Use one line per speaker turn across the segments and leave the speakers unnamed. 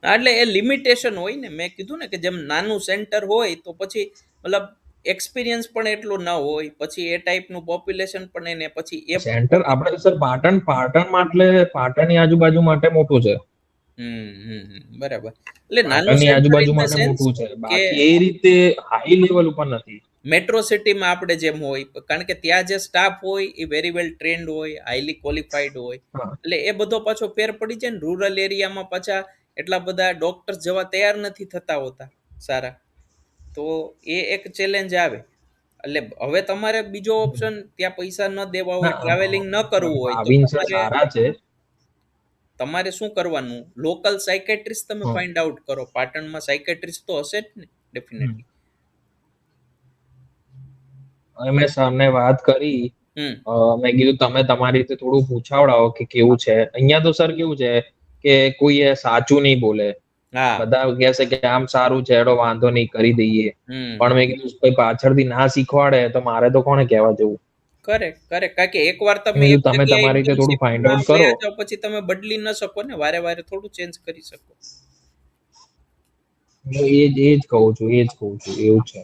એટલે એ લિમિટેશન હોય ને, મેં કીધું ને કે જેમ નાનું સેન્ટર હોય તો પછી મતલબ એક્સપિરિયન્સ પણ એટલું ના હોય, પછી એ ટાઈપનું પોપ્યુલેશન પણ એને પછી એ
સેન્ટર આપણે સર પાટણમાં એટલે પાટણની આજુબાજુ માટે મોટું છે.
બરાબર. એટલે નાનું
પાટણની
સેન્ટર
આજુબાજુ
ઇન ધ
માટે
સેન્સ
મોટું છે,
કે
બાકી એ રીતે હાઈ લેવલ ઉપર નથી.
મેટ્રો સિટીમાં આપણે જેમ હોય, કારણ કે ત્યાં જે સ્ટાફ હોય એ વેરી વેલ ટ્રેન્ડ હોય, હાઈલી ક્વોલિફાઈડ હોય,
હા
એટલે એ બધો પાછો ફેર પડી જાય ને. રૂરલ એરિયામાં પાછા એટલા બધા ડોક્ટર્સ જવા તૈયાર નથી થતા હોતા સારા, તો એ એક ચેલેન્જ આવે. એટલે હવે તમારે બીજો ઓપ્શન ત્યાં પૈસા ન દેવા હોય,
ના
ટ્રાવેલિંગ ન કરવું હોય, તો
ભાવિન સર
તમારે
સારા છે.
તમારે શું કરવાનું, લોકલ સાયકેટ્રિસ્ટ તમે
હમ,
ફાઇન્ડ આઉટ કરો. પાટણમાં સાયકેટ્રિસ્ટ તો હશે જ ને,
હમ.
ડેફિનેટલી.
મેં સામને વાત કરી.
હમ
મેં કીધું તમે તમારી રીતે થોડું પૂછાવડાવો કે કેવું છે અહીંયા. તો સર કેવું છે કે કોઈ સાચું નહીં બોલે.
હા.
બધા કહે છે કે આમ સારું છે, એડો વાંધો નહીં કરી દઈએ. પણ મેં કીધું કોઈ પાછળથી ના શીખવાડે તો મારે તો કોને કહેવા જવું.
Correct correct. કારણ કે એકવાર તમે
મેં
એક
કીધું તમે
જગ્યાએ
તમારી રીતે થોડું ફાઇન્ડ
ઇન્ટર્નશિપમાં
આઉટ કરો.
વયા જાઓ, પછી તમે બદલી ન શકો ને, વારે વારે થોડું ચેન્જ કરી શકો.
હું એ જ કહું છું, એ જ કહું છું, એવું છે.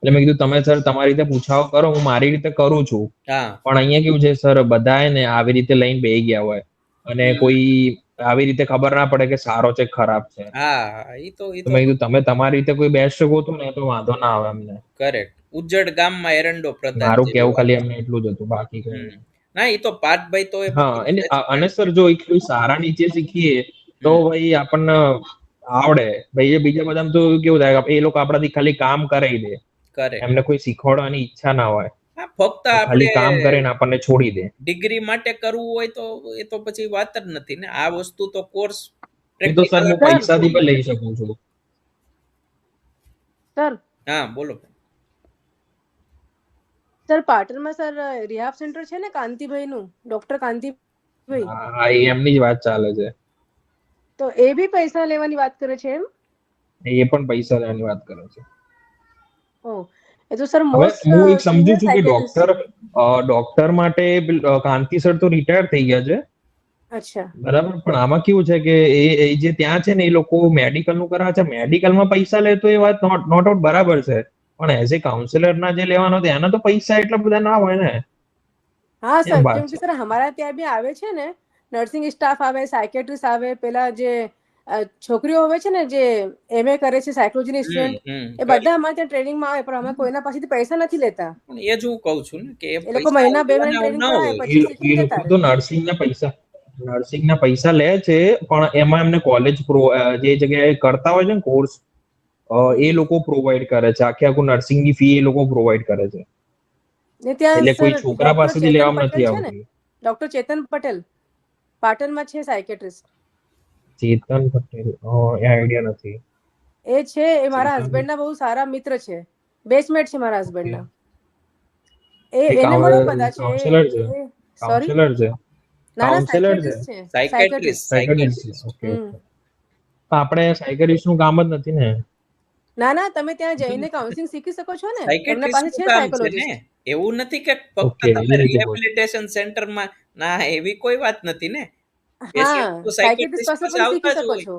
એટલે મેં કીધું તમે સર તમારી રીતે પૂછાવો કરો, હું મારી રીતે કરું છું.
હા.
પણ અહીંયા કેવું છે સર, બધા ને આવી રીતે લઈને બેસી ગયા હોય અને
હમ.
કોઈ આવી રીતે ખબર ના પડે કે સારો છે ખરાબ છે.
હા, એ
તો
તો
મેં કીધું તમે તમારી રીતે કોઈ બેસ્ટ ગોતો ને તો વાંધો ના આવે અમને.
કરેક્ટ. ઉજ્જડ ગામમાં એરંડો પ્રધાન
મારું
જેવી
કેવું
વાત.
ખાલી એમને એટલું જ હતું, બાકી કઈ
હમ.
નહીં.
ના, એ તો પાર્થભાઈ તો એ
હા
બધી
અને સર જો એક કોઈ સારા નીચે શીખીએ તો
હમ
ભાઈ આપણને આવડે. ભાઈ એ બીજા બધા તો કેવું થાય એ લોકો આપણાથી ખાલી કામ કરાવી દે,
કરેક્ટ.
એમને કોઈ શીખવાડવાની ઈચ્છા ના હોય.
હા, ફક્ત
એ
આપણે
ખાલી કામ કરીને આપણને છોડી દે.
ડિગ્રી માટે કરવું હોય તો એ તો પછી વાત જ નથી ને. આ વસ્તુ તો કોર્સ
એ તો સર
પ્રેક્ટિકલ
હું
સર
પૈસાથી પણ લઈ શકું છું.
સર
હા, બોલો.
સર પાટણમાં સર રિહાબ સેન્ટર છે ને કાંતિભાઈ નું, ડોક્ટર કાંતિભાઈ,
હા એ એમની જ વાત ચાલે છે.
તો એ બી પૈસા લેવાની વાત કરે છે એમ?
એ પણ પૈસા લેવાની વાત કરે છે.
ઓ, એ તો સર
હવે
મોસ્ટ
હું એક સમજુ
સિનિયર
છું કે
સાયકેટ્રિસ્ટ છે.
ડોક્ટર માટે કાંતિ સર તો રિટાયર થઈ ગયા છે.
અચ્છા.
બરાબર, પણ આમાં કેવું છે કે એ જે ત્યાં છે ને એ લોકો મેડિકલ નું કરાવે છે. મેડિકલમાં પૈસા લે તો એ વાત નોટ આઉટ બરાબર છે, પણ એઝ એ કાઉન્સિલર ના જે લેવાનો એના તો પૈસા એટલા બધા ના હોય ને.
હા
એમ
સર,
વાત
કેમ કે
છે.
સર અમારા ત્યાં બી આવે છે ને, નર્સિંગ સ્ટાફ આવે, સાયકેટ્રિસ્ટ આવે, પેલા જે છોકરીઓ હોય છે ને જે MA કરે છે સાયકોલોજીની સ્ટુડન્ટ, એ
કરેક્ટ.
બધા અમારે ત્યાં ટ્રેનિંગમાં આવે, પણ અમે કોઈના પાસેથી પૈસા નથી લેતા.
પણ એ જ હું કહું છું ને કે એ
એ લોકો
પૈસા
મહિના 2 મહિના
લેવાના
ટ્રેનિંગ
ના
કરાવે,
હોય.
પછી
એ
શીખીને
લોકો
જતા રહે.
તો નર્સિંગ ના પૈસા લે છે, પણ એમાં એમને કોલેજ જે જગ્યાએ કરતા હોય છે ને કોર્સ, એ
હમ.
લોકો પ્રોવાઈડ કરે છે. આખે આખું નર્સિંગની ફી એ લોકો પ્રોવાઈડ કરે છે.
ને ત્યાં
એટલે
સર
કોઈ છોકરા
ડોક્ટર
પાસેથી
ચેતન
લેવામાં
પટેલ
નથી
છે ને,
આવતી.
ડોક્ટર ચેતન પટેલ પાટણમાં છે સાયકેટ્રિસ્ટ.
ચેતન પટેલ એ આઈડિયા નથી.
એ છે, એ મારા
ચેતન,
હસબન્ડ ના બહુ સારા મિત્ર છે, બેચમેટ છે મારા હસબન્ડ
ઓકે.
ના.
એ
એને મળો કદાચ.
કાઉન્સિલર છે.
સોરી,
કાઉન્સિલર છે.
ના ના
કાઉન્સિલર છે.
સાયકેટ્રિસ્ટ છે.
Psychiatrist
psychiatrist.
સાયકોલોજીસ્ટ. ઓકે
હમ.
ઓકે. આપણે સાયકોલોજીસ્ટ નું કામ જ નથી ને.
ના ના, તમે ત્યાં જઈને કાઉન્સિલિંગ શીખી શકો છો ને, એમના
સાયકેટ્રિસ્ટ
પાસે
નું
છે
કામ છે ને.
સાયકોલોજીસ્ટ.
એવું નથી કે ફક્ત
ઓકે
તમે
એ રીતે બોલ.
રિહેબિલિટેશન સેન્ટરમાં ના, એવી કોઈ વાત નથી ને.
હા,
પેશન્ટ તો
સાયકેટ્રિસ્ટ
સાયકેટ્રિસ્ટ
પાસે
પાસે
પણ
આવતા
શીખી
જ
શકો
હોય,
છો.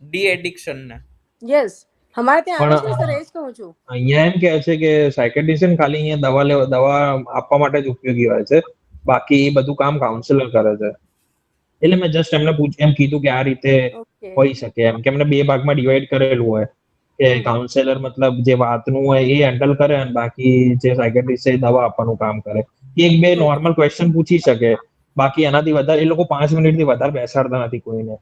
ડી એડિક્શન ના.
યસ, અમારે ત્યાં આવે
પણ
છે ને સર, એ જ કહું છું.
અહીંયા એમ કે છે કે સાયકેટ્રિશિયન ખાલી અહીંયા દવા આપવા માટે જ ઉપયોગી હોય છે, બાકી એ બધું કામ કાઉન્સિલર કરે છે. એટલે મેં જસ્ટ એમને એમ કીધું કે આ રીતે
ઓકે.
હોઈ શકે એમ, કે એમને બે ભાગમાં ડિવાઈડ કરેલું હોય કે
હમ.
કાઉન્સેલર મતલબ જે વાતનું હોય એ હેન્ડલ કરે અને બાકી જે સાયકેટ્રિસ્ટ છે એ દવા આપવાનું કામ કરે. એક બે
હમ.
નોર્મલ ક્વેશ્ચન પૂછી શકે, બાકી એનાથી વધારે એ લોકો 5 મિનિટ થી વધારે બેસાડતા નથી કોઈને.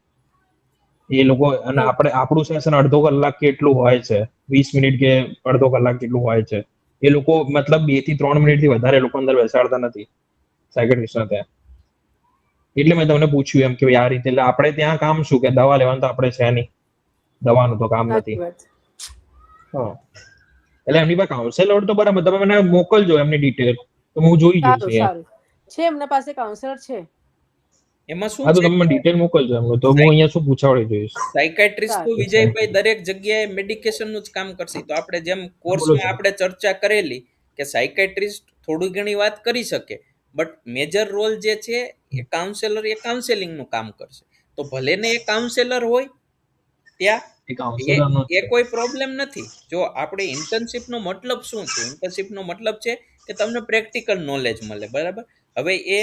એ લોકો અને આપણે આપણું સેશન અડધો કલાક કે એટલું હોય છે, 20 મિનિટ કે અડધો કલાક જેટલું હોય છે. એ લોકો મતલબ 2 થી 3 મિનિટ થી વધારે એ લોકો અંદર બેસાડતા નથી સાયકેટ્રિસ્ટ ત્યાં. એટલે મેં તમને પૂછ્યું એમ કે આ રીતે, એટલે આપણે ત્યાં કામ શું કે દવા લેવાનું તો આપણે છે નહીં, દવાનું તો કામ નથી.
સાચી વાત.
હા, એટલે એમની પાસે કાઉન્સેલર તો બરાબર, તમે મને મોકલજો એમની ડિટેલ તો હું જોઈ જોઈશ
સારું
અહીંયા.
સારું, છે એમના પાસે કાઉન્સલર છે.
એમાં શું
હા તો
છે
તમે મને
કે
ડિટેલ મોકલજો એમનું, તો હું અહીંયા શું પૂછાવડી જોઈશ.
સાયકાટ્રિસ્ટ તો
સારું.
વિજયભાઈ દરેક જગ્યાએ મેડિકેશનનું જ કામ કરશે. તો આપણે જેમ
હા બોલો
કોર્સમાં
સર.
આપણે ચર્ચા કરેલી કે સાયકાટ્રિસ્ટ થોડી ઘણી વાત કરી શકે, બટ મેજર રોલ જે છે એ કાઉન્સેલર એ કાઉન્સેલિંગનું કામ કરશે. તો ભલે ને એ કાઉન્સેલર હોય ત્યાં,
એ કાઉન્સેલરનો
એ કોઈ પ્રોબ્લેમ નથી. જો આપણે ઇન્ટર્નશિપનો મતલબ શું છે? ઇન્ટર્નશિપનો મતલબ છે કે તમને પ્રેક્ટિકલ નોલેજ મળે, બરાબર. હવે એ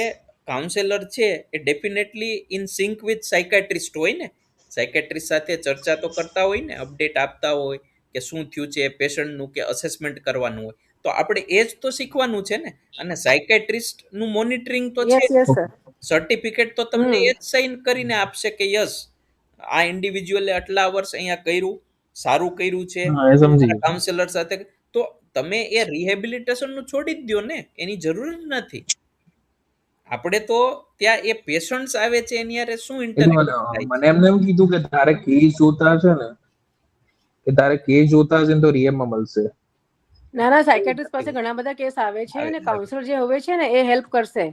કાઉન્સેલર છે એ definitely in sync with psychiatrist હોય ને, સાયકેટ્રિસ્ટ સાથે ચર્ચા તો કરતા હોય ને, અપડેટ આપતા હોય કે શું થયું છે પેશન્ટનું, કે અસેસમેન્ટ કરવાનું હોય. તો આપણે એ જ તો શીખવાનું છે ને. અને સાયકેટ્રિસ્ટનું મોનિટરિંગ તો છે,
યસ યસ સર.
સર્ટિફિકેટ તો તમને એ જ સાઇન કરીને આપશે કે યસ આ ઇન્ડિવિજ્યુઅલે આટલા વર્ષ અહીંયા કર્યું, સારું કર્યું છે
હા, એ સમજી ગયો.
કાઉન્સેલર સાથે. તો તમે એ રિહેબિલિટેશનનું છોડી જ દો ને, એની જરૂર જ નથી. આપણે તો ત્યાં એ પેશન્ટ્સ આવે છે એની યારે શું ઇન્ટરેક્ટ થાય
મને એમને એમ કીધું કે તારે કેસ જોતા છે ને, કે તારે કેસ જોતા હશે ને તો રીએમમાં મળશે.
ના ના, સાયકેટ્રિસ્ટ પાસે ઘણા બધા કેસ આવે છે અને કાઉન્સલર જે હોય છે ને એ હેલ્પ કરશે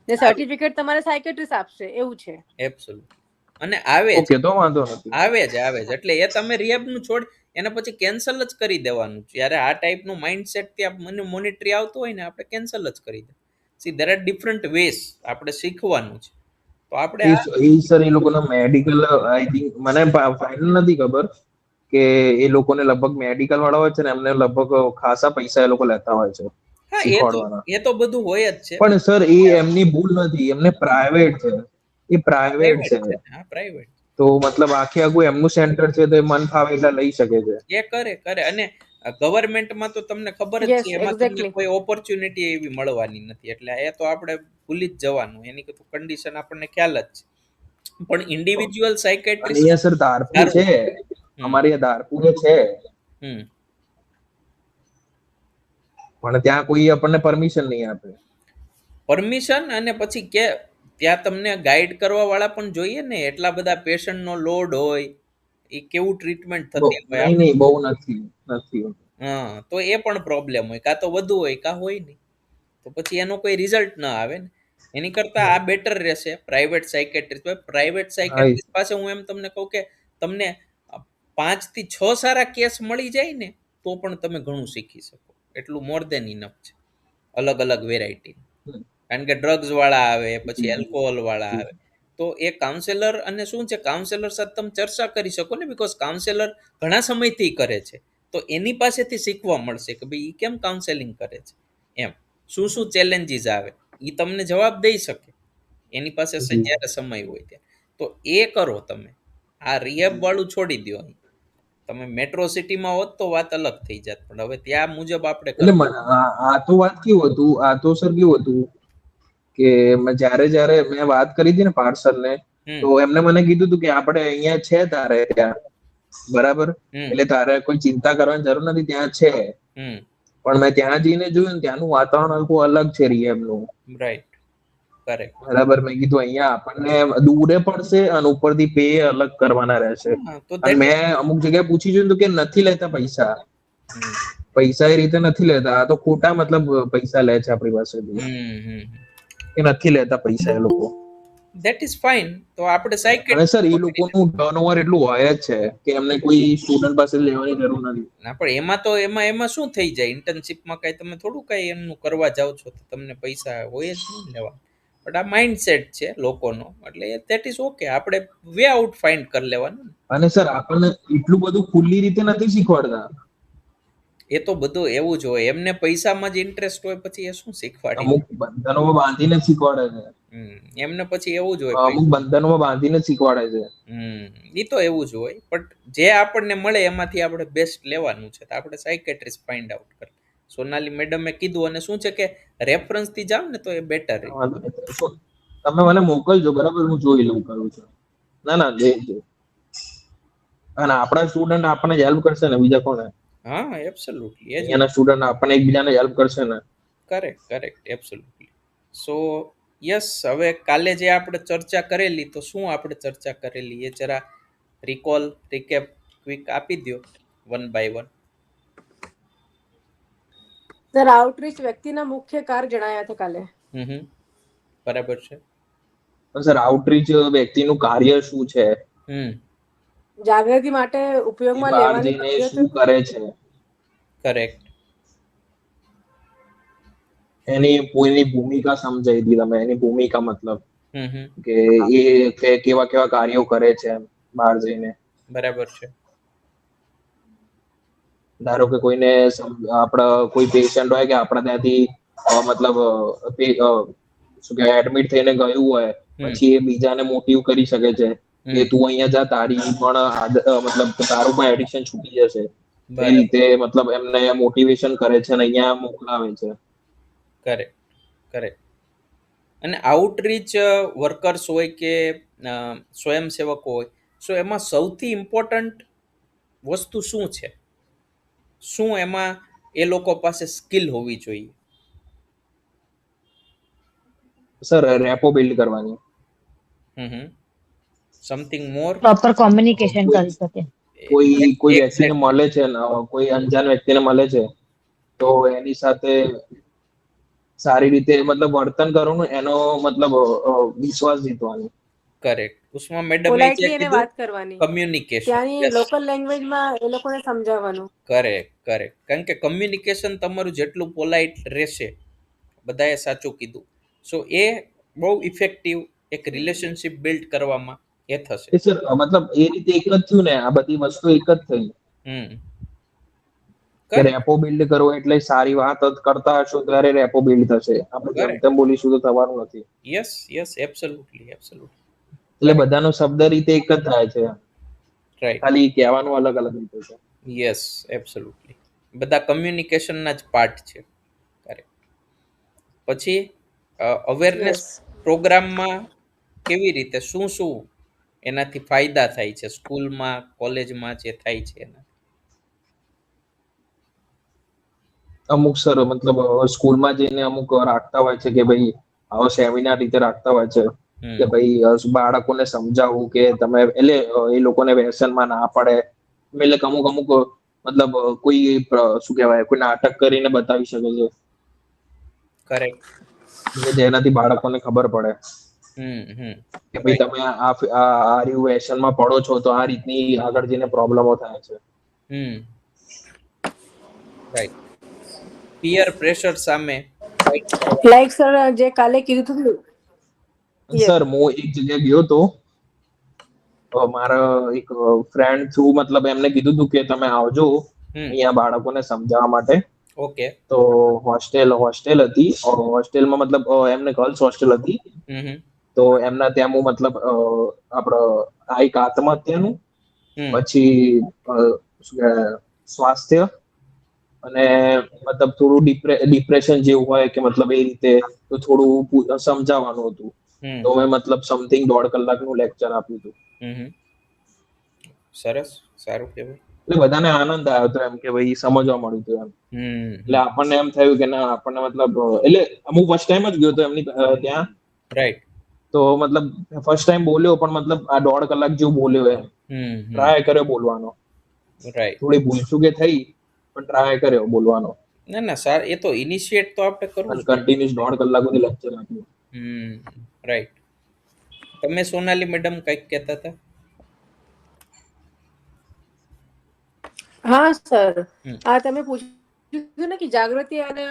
ને સર્ટિફિકેટ તમારે સાયકેટ્રિસ્ટ આપશે, એવું છે.
એબ્સોલ્યુટ. અને આવે જ
ઓકે, તો વાંધો નથી.
આવે જ એટલે એ તમે રિહેબનું છોડ એને પછી કેન્સલ જ કરી દેવાનું. જ્યારે આ ટાઈપનું માઇન્ડસેટ ત્યાં મને મોનિટરી આવતું હોય ને, આપણે કેન્સલ જ કરી દે. સી દેર આર ડિફરન્ટ વેસ આપણે શીખવાનું છે. તો આપણે
એ સર એ લોકોના મેડિકલ આઈ થિંક મને ફાઇનલ નથી ખબર કે એ લોકોને લગભગ મેડિકલ વાળા હોય છે ને એમને લગભગ ખાસા પૈસા એ લોકો લેતા હોય છે
હા
શીખવાડવાના.
એ તો બધું હોય જ છે.
પણ સર એ એમની ભૂલ નથી, એમને પ્રાઇવેટ છે, એ પ્રાઇવેટ છે.
હા, પ્રાઇવેટ.
તો મતલબ આખે આખું એમનું સેન્ટર છે તો એ મન ફાવે એટલે લઈ શકે છે.
એ કરે અને ગવર્મેન્ટમાં તો તમને ખબર જ
યસ
છે એમાં તમને
એક્ઝેક્ટલી.
કોઈ ઓપોર્ચ્યુનિટી એવી મળવાની નથી. એટલે એ તો આપણે ભૂલી જ જવાનું, એની તો કન્ડિશન આપણને ખ્યાલ જ છે. પણ ઇન્ડિવિજ્યુઅલ
અને
સાયકેટ્રિસ્ટ
અહીંયા સર ધારપુર છે, અમારે અહીંયા ધારપુરે છે, પણ ત્યાં કોઈ આપણને પરમિશન નહીં આપે.
પરમિશન અને પછી કે ત્યાં તમને ગાઈડ કરવા વાળા પણ જોઈએ ને. એટલા બધા પેશન્ટનો લોડ હોય, એ કેવું ટ્રીટમેન્ટ થતી હોય.
નહીં બહુ નથી.
હા, તો એ પણ પ્રોબ્લેમ હોય, કાં તો વધુ હોય કાં હોય નહીં. તો પછી એનો કોઈ રિઝલ્ટ ના આવે ને. એની કરતા આ બેટર રહેશે પ્રાઇવેટ સાયકેટ્રિસ્ટ. પ્રાઇવેટ સાયકેટ્રિસ્ટ પાસે હું એમ તમને કહું કે તમને 5 થી 6 સારા કેસ મળી જાય ને તો પણ તમે ઘણું શીખી શકો. એટલું મોર દેન ઇનફ છે. અલગ અલગ વેરાયટી. કારણ કે ડ્રગ્સ વાળા આવે, પછી એલ્કોહોલ વાળા આવે. તો એ કાઉન્સેલર અને શું છે, કાઉન્સેલર સાથે તમે ચર્ચા કરી શકો ને, બીકોઝ કાઉન્સેલર ઘણા સમયથી કરે છે. તો એની પાસેથી શીખવા મળશે કે ભાઈ એ કેમ કાઉન્સેલિંગ કરે છે, એમ શું શું ચેલેન્જીસ આવે એ તમને જવાબ દઈ શકે એની પાસે જ્યારે સમય હોય ત્યાં. તો એ કરો તમે. આ રિહેબ વાળું છોડી દો. તમે મેટ્રો સિટીમાં હોત તો વાત અલગ થઈ જાત, પણ હવે ત્યાં મુજબ આપણે
એટલે આ તો વાત કેવું હતું, આ તો સર કેવું હતું કે જ્યારે મેં વાત કરી હતી ને પાર્સલ ને, તો એમને મને કીધું હતું કે આપણે અહીંયા છે તારે ત્યાં, બરાબર, એટલે તારે કોઈ ચિંતા કરવાની જરૂર નથી, ત્યાં છે. પણ મેં ત્યાં જઈને જોયું ને ત્યાંનું વાતાવરણ આખું અલગ છે રિહેબનું.
Right, correct.
બરાબર. મેં કીધું અહીંયા આપણને દૂરે પડશે અને ઉપરથી પે અલગ કરવાના રહેશે. અને મેં અમુક જગ્યાએ પૂછી જોયું તો કે નથી લેતા પૈસા એ રીતે નથી લેતા. આ તો ખોટા મતલબ પૈસા લે છે આપણી પાસેથી. એ નથી લેતા પૈસા એ લોકો.
That is fine. તો આપણે સાયકેટ્રિસ્ટ
અને સર એ લોકોનું ટર્નઓવર એટલું હોય જ છે કે એમને કોઈ સ્ટુડન્ટ પાસે લેવાની જરૂર નથી.
ના, પણ એમાં શું થઈ જાય, ઇન્ટર્નશિપમાં કઈ તમે થોડું કઈ એમનું કરવા જાવ છો તો તમને પૈસા હોય જ નહીં લેવા. બટ આ માઇન્ડસેટ છે લોકોનો, એટલે ધેટ ઇઝ ઓકે. આપણે વે આઉટ ફાઇન્ડ કરી લેવાનું.
અને સર આપણને એટલું બધું ખુલ્લી રીતે નથી શીખવાડતા.
એ તો બધું એવું જ હોય, એમને પૈસામાં જ ઇન્ટરેસ્ટ હોય, પછી એ શું શીખવાડે.
અમુક બંધનોમાં બાંધીને શીખવાડે છે.
એમને પછી એવું જ હોય,
અમુક બંધનોમાં બાંધીને શીખવાડે છે.
એ તો એવું જ હોય. બટ જે આપણને મળે એમાંથી આપણે બેસ્ટ લેવાનું છે. તો આપણે સાયકેટ્રિસ્ટ ફાઇન્ડ આઉટ કરીએ. સોનાલી મેડમે કીધું, અને શું છે કે રેફરન્સ થી જાવ ને તો એ બેટર રહે.
તમે મને મોકલજો, બરાબર, હું જોઈ લઉં કરું છું. ના લેજો. અને આપણા સ્ટુડન્ટ આપણને હેલ્પ કરશે ને, બીજા કોને?
હા, એબ્સોલ્યુટલી.
એના સ્ટુડન્ટ આપણને એકબીજાને હેલ્પ કરશે ને.
Correct, absolutely. સો યસ, હવે કાલે જે આપણે ચર્ચા કરેલી, તો શું આપણે ચર્ચા કરેલી એ જરા રિકેપ ક્વિક આપી દો, one by one.
Sir, outreach વ્યક્તિના મુખ્ય કાર્ય જણાયા હતા કાલે.
બરાબર છે.
સર, આઉટરીચ વ્યક્તિનું કાર્ય શું છે?
જાગૃતિ માટે ઉપયોગમાં લેવાની
શું કરે છે?
કરેક્ટ.
એની ભૂમિકા સમજાવી દી તમે. એની ભૂમિકા મતલબ
હમ હમ
કે કેવા કેવા કાર્યો કરે છે એમ બહાર જઈને.
બરાબર છે.
ધારો કે કોઈને આપણા કોઈ પેશન્ટ હોય કે આપણા ત્યાંથી મતલબ શું કહેવાય એડમિટ થઈને ગયું હોય,
હમ
પછી એ બીજાને મોટિવ કરી શકે છે કે
હમ
તું અહીંયા જા, તારી પણ મતલબ તારું પણ એડિક્શન છૂટી જશે. એ
બરાબર.
રીતે મતલબ એમને મોટિવેશન કરે છે અને અહીંયા મોકલાવે છે.
Correct correct. અને આઉટરીચ વર્કર્સ હોય કે સ્વયંસેવકો હોય, સો એમાં સૌથી ઇમ્પોર્ટન્ટ વસ્તુ શું છે? શું એમાં એ લોકો પાસે સ્કિલ હોવી જોઈએ?
સર રેપો બિલ્ડ કરવાની.
હમ સમથિંગ મોર?
પ્રોપર કોમ્યુનિકેશન
કોઈ
કરી શકે.
કોઈ વ્યક્તિને
એક્ઝેક્ટ.
મળે છે ને, કોઈ અંજાન વ્યક્તિને મળે છે, તો એની સાથે સારી રીતે મતલબ વર્તન કરવાનું, એનો મતલબ વિશ્વાસ જીતવાનો.
કરેક્ટ. ઉષ્મા મેડમે જે
પોલાઇટલી એને
કીધું
વાત કરવાની,
કમ્યુનિકેશન.
ત્યાંની
યસ.
લોકલ લેંગ્વેજમાં એ લોકોને સમજાવવાનું.
Correct correct. કારણ કે કમ્યુનિકેશન તમારું જેટલું પોલાઇટ રહેશે, બધાએ સાચું કીધું, સો એ બહુ ઇફેક્ટિવ એક રિલેશનશિપ બિલ્ડ કરવામાં એ થશે.
એ સર મતલબ એ રીતે એક જ થયું ને, આ બધી વસ્તુ એક જ થઈ
હમ
કે
કરેક્ટ
રેપો બિલ્ડ કરવો એટલે સારી વાત જ કરતા હશો ત્યારે રેપો બિલ્ડ થશે. આપણે જેમ
કરેક્ટ.
તેમ બોલીશું તો થવાનું નથી.
Yes yes absolutely absolutely.
એટલે બધાનો શબ્દ રીતે એક જ થાય છે,
રાઈટ.
ખાલી કહેવાનું અલગ અલગ રીતે છે.
Yes absolutely. બધા કમ્યુનિકેશનના જ પાર્ટ છે. કરેક્ટ. પછી અવેરનેસ
યસ.
પ્રોગ્રામમાં કેવી રીતે શું શું એનાથી ફાયદા થાય છે સ્કૂલમાં કોલેજમાં જે થાય છે એના?
અમુક સર મતલબ સ્કૂલમાં જઈને અમુક રાખતા હોય છે કે ભાઈ આવો સેમિનાર રીતે રાખતા હોય છે કે
હમ
ભાઈ બાળકોને સમજાવવું કે તમે એટલે એ લોકોને વ્યસનમાં ના પડે. એટલે અમુક અમુક મતલબ કોઈ શું કહેવાય, કોઈ નાટક કરીને બતાવી શકે છે
કરેક્ટ.
કે જેનાથી બાળકોને ખબર પડે
હમ
કે ભાઈ
રાઈટ.
તમે આ રહ્યું વ્યસનમાં પડો છો તો આ રીતની આગળ જઈને પ્રોબ્લેમો થાય છે.
હમ રાઈટ. પિયર પ્રેશર સામે fight કરવા.
લાઈક સર જે કાલે કીધું હતું. યસ.
સર હું એક જગ્યાએ ગયો હતો, મારા એક ફ્રેન્ડ થ્રુ મતલબ એમને કીધું હતું કે તમે આવજો
હમ
અહીંયા બાળકોને સમજાવવા માટે.
ઓકે.
તો હોસ્ટેલ હતી, હોસ્ટેલમાં મતલબ એમને ગર્લ્સ હોસ્ટેલ હતી.
હમ
તો એમના ત્યાં હું મતલબ આપડે આ એક આત્મહત્યાનું,
હમ
પછી શું કહેવાય, સ્વાસ્થ્ય અને મતલબ થોડું ડિપ્રેશન જેવું હોય કે મતલબ એ રીતે તો થોડું સમજાવવાનું હતું.
હમ
તો મેં મતલબ સમથિંગ 1.5 કલાકનું લેક્ચર આપ્યું હતું.
હમ સરસ. સારું કહેવાય.
એટલે બધાને આનંદ આવ્યો હતો એમ કે ભાઈ સમજવા મળ્યું હતું એમ. એટલે
હમ
આપણને એમ થયું કે ના આપણને મતલબ એટલે અમુક ફર્સ્ટ ટાઈમ જ ગયો હતો એમની ત્યાં.
રાઈટ.
તો મતલબ ફર્સ્ટ ટાઈમ બોલ્યો પણ મતલબ આ 1.5 કલાક જેવું બોલ્યો એમ.
હમ
ટ્રાય કર્યો બોલવાનો.
રાઈટ.
થોડી ભૂલચું કે થઈ પણ ટ્રાય કર્યો બોલવાનો.
ના ના સર, એ તો ઇનિશિએટ તો આપણે કરવું
અને
જ જોઈએ.
કન્ટિન્યુઅસ 1.5 કલાક સુધી લેક્ચર આપ્યું.
રાઈટ. તમે સોનાલી મેડમ કંઈક કહેતા હતા?
હા સર,
હમ
આ તમે પૂછ્યું ને કે જાગૃતિ અને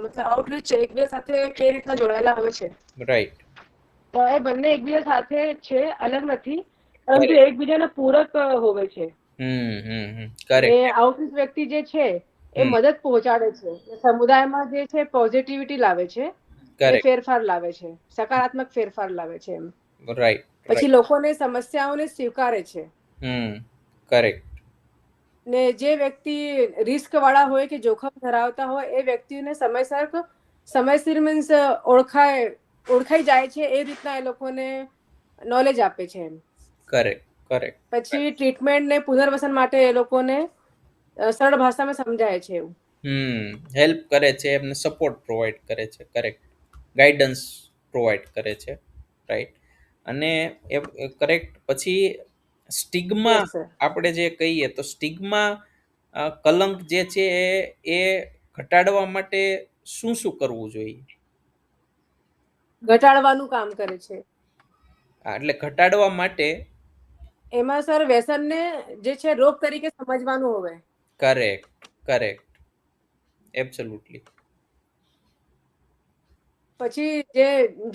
મતલબ આઉટરીચ એકબીજા સાથે કેવી રીતના જોડાયેલા હોય છે.
રાઈટ.
તો એ બંને એકબીજા સાથે છે, અલગ નથી, પરંતુ
કરેક્ટ.
એકબીજાના પૂરક હોવે છે. ને
કરેક્ટ.
આઉટરીચ વ્યક્તિ જે છે એ
હમ
મદદ પહોંચાડે છે, સમુદાયમાં જે છે પોઝિટિવિટી લાવે છે, ને
કરેક્ટ.
ફેરફાર લાવે છે, સકારાત્મક ફેરફાર લાવે છે એમ.
રાઈટ
પછી
રાઈટ.
લોકોને સમસ્યાઓને સ્વીકારે છે.
કરેક્ટ.
ને જે વ્યક્તિ રિસ્ક વાળા હોય કે જોખમ ધરાવતા હોય એ વ્યક્તિને સમયસર મીન્સ ઓળખાઈ જાય છે, એ રીતના એ લોકોને નોલેજ આપે છે એમ.
Correct correct.
પછી ટ્રીટમેન્ટ ને પુનર્વસન માટે એ લોકોને સરળ ભાષામાં સમજાય છે એવું.
હેલ્પ કરે છે, એમને સપોર્ટ પ્રોવાઈડ કરે છે. કરેક્ટ. ગાઈડન્સ પ્રોવાઈડ કરે છે. રાઈટ. અને એ કરેક્ટ. પછી સ્ટિગ્મા
યસ સર.
આપણે જે કહીએ તો સ્ટિગ્મા કલંક જે છે એ ઘટાડવા માટે શું શું કરવું જોઈએ?
ઘટાડવાનું કામ કરે છે.
એટલે ઘટાડવા માટે
એમાં સર વ્યસનને જે છે રોગ તરીકે સમજવાનું હોવે.
Correct correct. એબ્સોલ્યુટલી.
પછી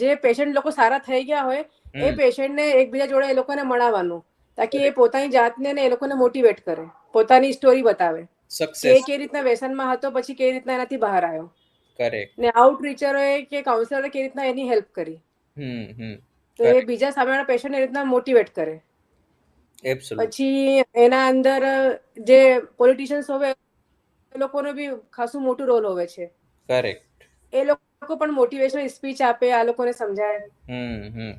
જે પેશન્ટ લોકો સારા થઈ ગયા હોય એ
હમ
પેશન્ટને એકબીજા જોડે એ લોકોને મળવાનું, તાકી એ પોતાની જાતને ને એ લોકોને મોટિવેટ કરે, પોતાની સ્ટોરી બતાવે કે
સક્સેસ
એ કેવી રીતના વ્યસનમાં હતો, પછી કેવી રીતના એનાથી બહાર આવ્યો,
કરેક્ટ.
ને આઉટરીચરોએ કે કાઉન્સલરે કેવી રીતના એની હેલ્પ કરી,
હમ
તો એ બીજા સામેવાળા પેશન્ટ એ રીતના મોટિવેટ કરે.
એબ્સોલ્યુટ
પછી એના અંદર જે પોલિટિશિયન્સ હોય એ લોકોનો બી ખાસું મોટું રોલ હોય છે.
કરેક્ટ.
એ લોકો પણ મોટિવેશનલ સ્પીચ આપે, આ લોકોને સમજાય,
હમ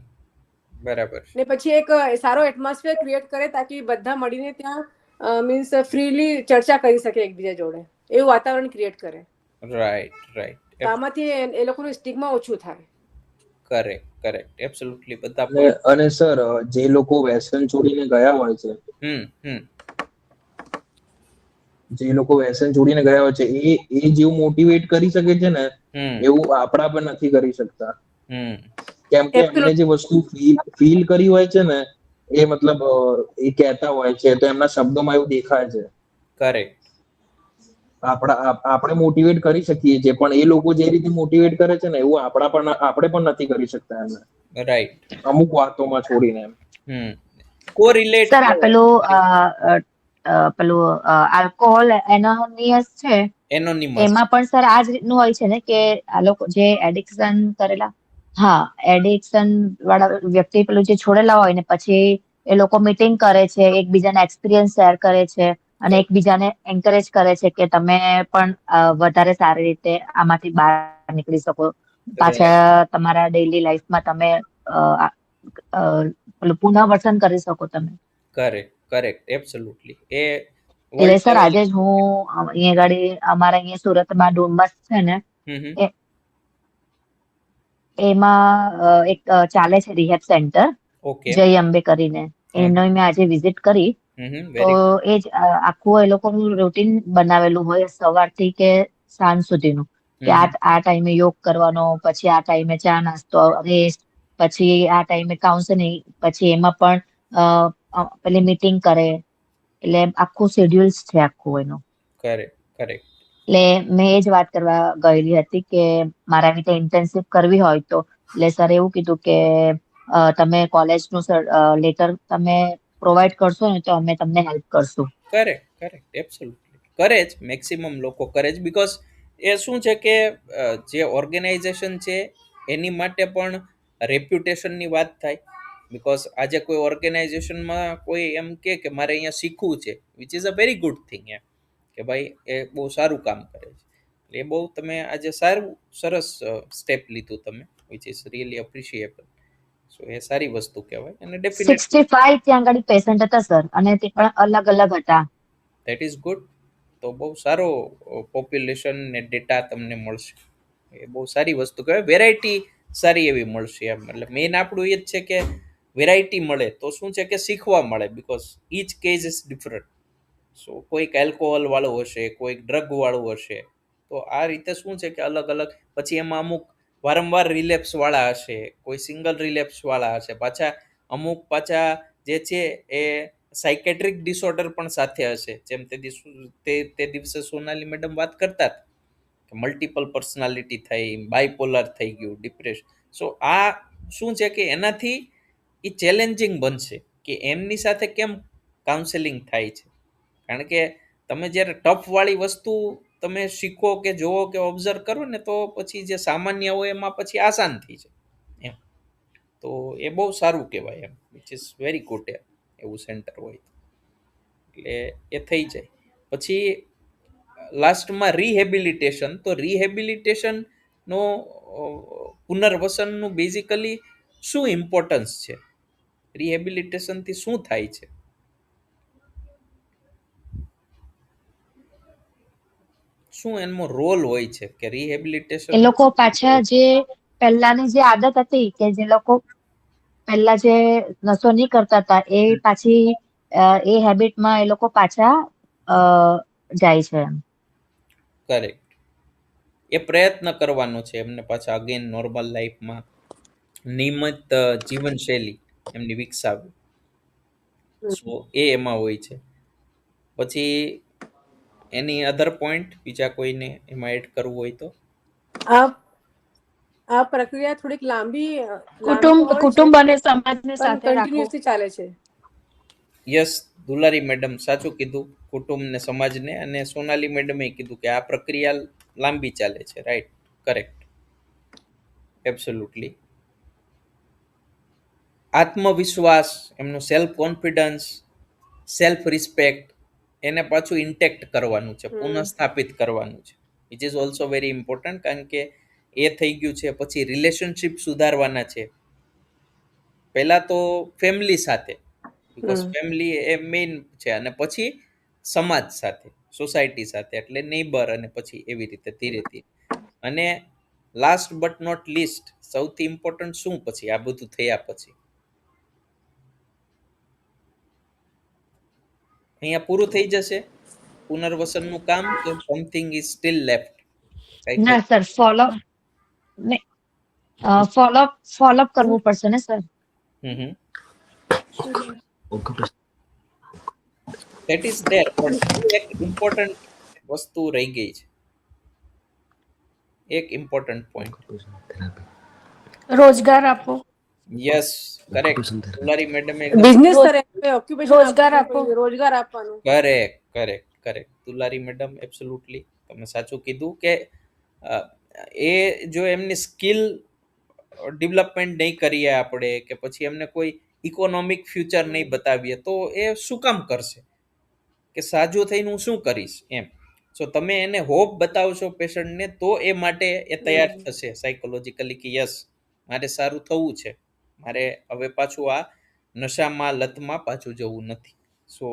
બરાબર.
ને પછી એક સારો એટમોસ્ફિયર ક્રિએટ કરે, તાકી બધા મળીને ત્યાં મીન્સ ફ્રીલી ચર્ચા કરી શકે એકબીજા જોડે, એવું વાતાવરણ ક્રિએટ કરે.
રાઈટ.
તો આમાંથી એ લોકોનું સ્ટિગ્મા ઓછું થાય.
કરેક્ટ એબ્સોલ્યુટલી બધા
અને અને સર જે લોકો વ્યસન છોડીને ગયા હોય છે,
હમ
જે લોકો વ્યસન છોડીને ગયા હોય છે, એ જેવું મોટિવેટ કરી શકે છે ને,
હમ
એવું આપણા પણ નથી કરી શકતા.
હમ
કેમ કે એમને જે વસ્તુ ફીલ કરી હોય છે ને, એ મતલબ એ કહેતા હોય છે, તો એમના શબ્દોમાં એવું દેખાય છે.
કરેક્ટ.
આપણે મોટિવેટ કરી શકીએ છીએ, પણ એ લોકો જે રીતે મોટિવેટ કરે છે ને, એવું આપણે પણ નથી કરી શકતા એમને,
રાઈટ.
અમુક વાતોમાં છોડીને એમ.
કોરિલેટ
સર આ પેલું આલ્કોહોલ એનોનિયસ છે,
એનોનિમસ.
એમાં પણ સર આ જ રીતનું હોય છે ને, કે આ લોકો જે એડિક્શન કરેલા, હા, એડિક્શન વાળા વ્યક્તિ પેલું જે છોડેલા હોય ને, પછી એ લોકો મીટિંગ કરે છે, એકબીજાના એક્સપિરિયન્સ શેર કરે છે, અને એકબીજાને એન્કરેજ કરે છે કે તમે પણ વધારે સારી રીતે આમાંથી બહાર નીકળી શકો, પાછા તમારા ડેઇલી લાઈફમાં તમે પેલું પુનઃવસન કરી શકો તમે.
Correct absolutely. એ
એટલે સર આજે જ હું અહીંયા ગાડી અમારા અહીંયા સુરતમાં ડુમસ છે ને, એમાં એક ચાલે છે રિહેબ સેન્ટર,
ઓકે.
જય અંબે કરીને, એનો મેં આજે વિઝિટ કરી. તો એ જ આખું એ લોકોનું રૂટીન બનાવેલું હોય સવારથી કે સાંજ સુધીનું, કે આ ટાઈમે યોગ કરવાનો, પછી આ ટાઈમે ચા નાસ્તો, રેસ્ટ, પછી આ ટાઈમે કાઉન્સેલિંગ, પછી એમાં પણ પેલી મીટિંગ કરે, એટલે આખું શેડ્યુલ્સ છે આખું એનું.
કરેક્ટ.
એટલે મેં એ જ વાત કરવા ગયેલી હતી કે મારે આવી રીતે ઇન્ટર્નશિપ કરવી હોય તો, એટલે સર એવું કીધું કે તમે કોલેજનું લેટર તમે પ્રોવાઈડ કરશો ને, તો અમે તમને હેલ્પ કરશું.
કરેક્ટ એબ્સોલ્યુટલી કરે જ, મેક્સિમમ લોકો કરે જ, બીકોઝ એ શું છે કે જે ઓર્ગેનાઇઝેશન છે એની માટે પણ રેપ્યુટેશનની વાત થાય. બીકોઝ આજે કોઈ ઓર્ગેનાઇઝેશનમાં કોઈ એમ કે મારે અહીંયા શીખવું છે, which is a very good thing, એમ કે ભાઈ એ બહુ સારું કામ કરે છે. એ બહુ તમે આજે સરસ સ્ટેપ લીધું તમે, વિચ ઇઝ રિયલી એપ્રિશિએબલ. સો એ સારી વસ્તુ કહેવાય, અને ડેફિનેટલી
65 ત્યાં આગળ પેશન્ટ હતા સર, અને તે પણ અલગ અલગ હતા.
That is good. તો બહુ સારો પોપ્યુલેશન ને ડેટા તમને મળશે, એ બહુ સારી વસ્તુ કહેવાય. વેરાયટી સારી એવી મળશે એમ, એટલે મેઇન આપણું એ જ છે કે વેરાયટી મળે તો શું છે કે શીખવા મળે, because each case is different. So કોઈક એલ્કોહોલ વાળું હશે, કોઈક ડ્રગ વાળું હશે, તો આ રીતે શું છે કે અલગ અલગ, પછી એમાં અમુક વારંવાર રિલેપ્સ વાળા હશે, કોઈ સિંગલ રિલેપ્સ વાળા હશે, અમુક પાછા જે છે એ સાયકેટ્રિક ડિસઓર્ડર પણ સાથે હશે, જેમ તે દિવસે સોનાલી મેડમ વાત કરતા કે મલ્ટિપલ પર્સનાલિટી થઈ, બાયપોલર થઈ ગયું, ડિપ્રેશન. સો આ શું છે કે એનાથી એ ચેલેન્જિંગ બનશે કે એમની સાથે કેમ કાઉન્સેલિંગ થાય છે. કારણ કે તમે જ્યારે ટફ વાળી વસ્તુ તમે શીખો કે જોવો કે ઓબ્ઝર્વ કરો ને, તો પછી જે સામાન્ય હોય એમાં પછી આસાન થઈ જાય એમ. તો એ બહુ સારું કહેવાય એમ, વિચ ઇઝ વેરી ગુડ એમ, એવું સેન્ટર હોય એટલે એ થઈ જાય. પછી લાસ્ટમાં રિહેબિલિટેશન. તો રિહેબિલિટેશનનો પુનર્વસનનું બેઝિકલી શું ઇમ્પોર્ટન્સ છે? રિહેબિલિટેશનથી શું થાય છે? શું એનો રોલ હોય છે કે રિહેબિલિટેશન?
એ લોકો પાછા જે પહેલાની જે આદત હતી, કે જે લોકો પહેલા જે નશો નહીં કરતા હતા, એ પાછી એ હેબિટમાં એ લોકો પાછા જાય છે.
કરેક્ટ. એ પ્રયત્ન કરવાનો છે એમને પાછા અગેન નોર્મલ લાઈફમાં નિયમિત જીવનશૈલી એમની વિકસાવવી. સો એ એમાં હોય છે. પછી એની અધર પોઈન્ટ બીજા કોઈને એમાં એડ કરવું હોય તો?
આ પ્રક્રિયા થોડીક લાંબી
કુટુંબ અને સમાજને
પણ
સાથે રાખવું.
કન્ટિન્યુઅસલી ચાલે છે.
યસ, દુલારી મેડમ સાચું કીધું, કુટુંબને સમાજને. અને સોનાલી મેડમે કીધું કે આ પ્રક્રિયા લાંબી ચાલે છે. Right, correct, absolutely. આત્મવિશ્વાસ, એમનું સેલ્ફ કોન્ફિડન્સ, સેલ્ફ રિસ્પેક્ટ, એને પાછું ઇન્ટેક્ટ કરવાનું છે, પુનઃસ્થાપિત કરવાનું છે, which is also very important. કારણ કે એ થઈ ગયું છે, પછી રિલેશનશિપ સુધારવાના છે. પહેલા તો ફેમિલી સાથે, બીકોઝ ફેમિલી એ મેઇન છે, અને પછી સમાજ સાથે, સોસાયટી સાથે, એટલે નેબર, અને પછી એવી રીતે ધીરે ધીરે. અને લાસ્ટ બટ નોટ લીસ્ટ, સૌથી ઇમ્પોર્ટન્ટ શું પછી આ બધું થયા પછી? અહીંયા પૂરું થઈ જશે પુનર્વસનનું કામ, કે સમથિંગ ઇઝ સ્ટીલ લેફ્ટ?
ના સર, ફોલોઅપ કરવું પડશે ને સર?
ધેટ ઇઝ ધેર, પણ એક ઇમ્પોર્ટન્ટ વસ્તુ રહી ગઈ છે, એક ઇમ્પોર્ટન્ટ પોઈન્ટ.
રોજગાર આપો.
Yes, correct. દુલારી મેડમે
બિઝનેસ કરે, ઓક્યુપેશન રોજગાર આપવાનું.
Correct, correct, correct. Dulari madam absolutely તમે સાચું કીધું કે એ જો એમની સ્કિલ ડેવલપમેન્ટ નહીં કરીએ આપણે, કે પછી એમને કોઈ ઇકોનોમિક ફ્યુચર નહીં બતાવીએ, તો એ શું કામ કરશે? કે સાજુ થઈને હું શું કરીશ એમ. સો તમે એને હોપ બતાવશો પેશન્ટને, તો એ માટે એ તૈયાર થશે સાયકોલોજીકલી કે યસ, મારે સારું થવું છે, મારે હવે પાછું આ નશામાં, લતમાં પાછું જવું નથી. So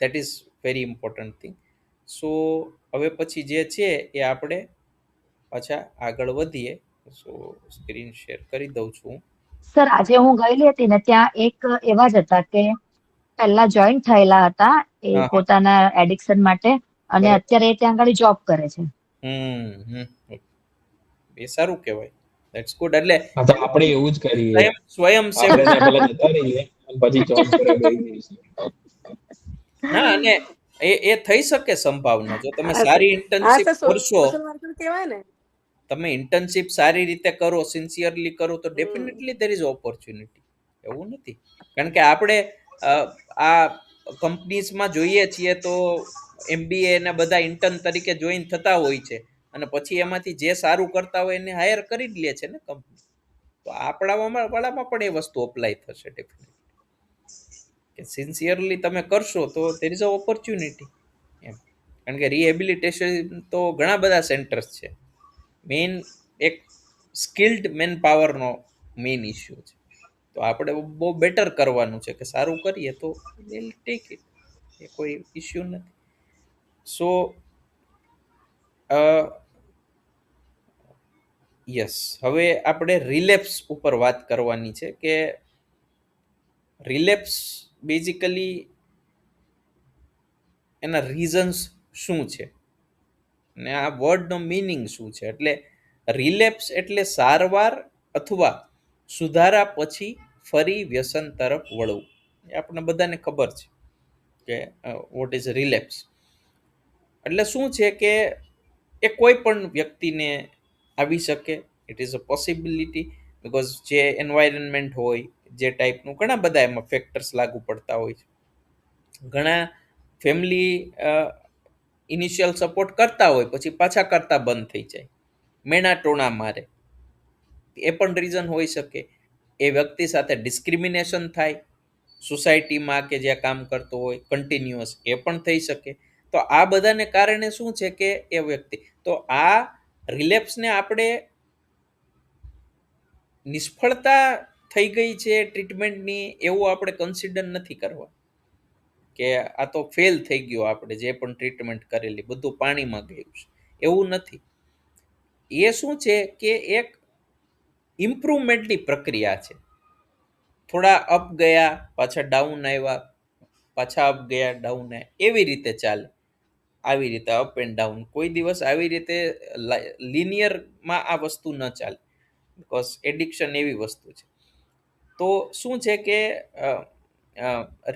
that is very important thing. So હવે પછી જે છે એ આપણે પાછા આગળ વધીએ. સો સ્ક્રીન શેર કરી દઉં છું.
સર, આજે હું ગયેલી હતી ને, ત્યાં એક એવા જ હતા કે પહેલા જોઈન થયેલા હતા એ પોતાના એડિક્શન માટે, અને અત્યારે ત્યાં આગળ જોબ કરે છે.
એ સારું કહેવાય, ધેટ્સ ગુડ. એટલે
આપણે એવું જ કરીએ,
સ્વયંસેવક.
આપણે પહેલા જતા રહીએ અને પછી જોબ કરવા બેસી જઈશું.
ના, અને એ થઈ શકે સંભાવના, જો તમે સારી ઇન્ટર્નશિપ કરશો,
કહેવાય ને,
તમે ઇન્ટર્નશિપ સારી રીતે કરો, સિન્સિયરલી કરો, તો ડેફિનેટલી દેર ઇઝ ઓપોર્ચ્યુનિટી. એવું નથી, કારણ કે આપણે આ કંપનીઝમાં જોઈએ છીએ તો MBA ને બધા ઇન્ટર્ન તરીકે જોઈન થતા હોય છે, અને પછી એમાંથી જે સારું કરતા હોય એને હાયર કરી જ લે છે ને કંપની. તો આપણામાં પણ એ વસ્તુ અપ્લાય થશે ડેફિનેટલી, કે સિન્સિયરલી તમે કરશો તો દેર ઇઝ અ ઓપોર્ચ્યુનિટી એમ. કારણ કે રિહેબિલિટેશન તો ઘણા બધા સેન્ટર્સ છે. મેઇન એક સ્કિલ્ડ મેન પાવરનો મેઇન ઇસ્યુ છે. તો આપણે બહુ બેટર કરવાનું છે, કે સારું કરીએ તો ટેક ઇટ, એ કોઈ ઇસ્યુ નથી. સો યસ, હવે આપણે રિલેપ્સ ઉપર વાત કરવાની છે, કે રિલેપ્સ બેઝિકલી એના રીઝન્સ શું છે, અને આ વર્ડનો મિનિંગ શું છે. એટલે રિલેપ્સ એટલે સારવાર અથવા સુધારા પછી ફરી વ્યસન તરફ વળવું. એ આપણને બધાને ખબર છે કે વોટ ઇઝ રિલેપ્સ. એટલે શું છે કે એ કોઈ પણ વ્યક્તિને આવી શકે. It is a possibility, because જે એન્વાયરમેન્ટ હોય, જે ટાઈપનું, ઘણા બધા એમાં ફેક્ટર્સ લાગુ પડતા હોય છે. ઘણા ફેમિલી ઇનિશિયલ સપોર્ટ કરતા હોય, પછી પાછા કરતા બંધ થઈ જાય, મેણા ટોણા મારે, એ પણ રીઝન હોઈ શકે. એ વ્યક્તિ સાથે ડિસ્ક્રિમિનેશન થાય સોસાયટીમાં, કે જ્યાં કામ કરતો હોય કન્ટિન્યુઅસ, એ પણ થઈ શકે. તો આ બધાને કારણે શું છે કે એ વ્યક્તિ, તો આ રિલેપ્સને આપણે નિષ્ફળતા થઈ ગઈ છે ટ્રીટમેન્ટની, એવું આપણે કન્સિડર નથી કરવા, કે આ તો ફેલ થઈ ગયો, આપણે જે પણ ટ્રીટમેન્ટ કરેલી બધું પાણીમાં ગયું છે, એવું નથી. એ શું છે કે એક ઇમ્પ્રુવમેન્ટની પ્રક્રિયા છે. થોડા અપ ગયા, પાછા ડાઉન આવ્યા, પાછા અપ ગયા, ડાઉન આવ્યા, એવી રીતે ચાલે. આવી રીતે અપ એન્ડ ડાઉન. કોઈ દિવસ આવી રીતે લિનિયરમાં આ વસ્તુ ન ચાલે, બીકોઝ એડિક્શન એવી વસ્તુ છે. તો શું છે કે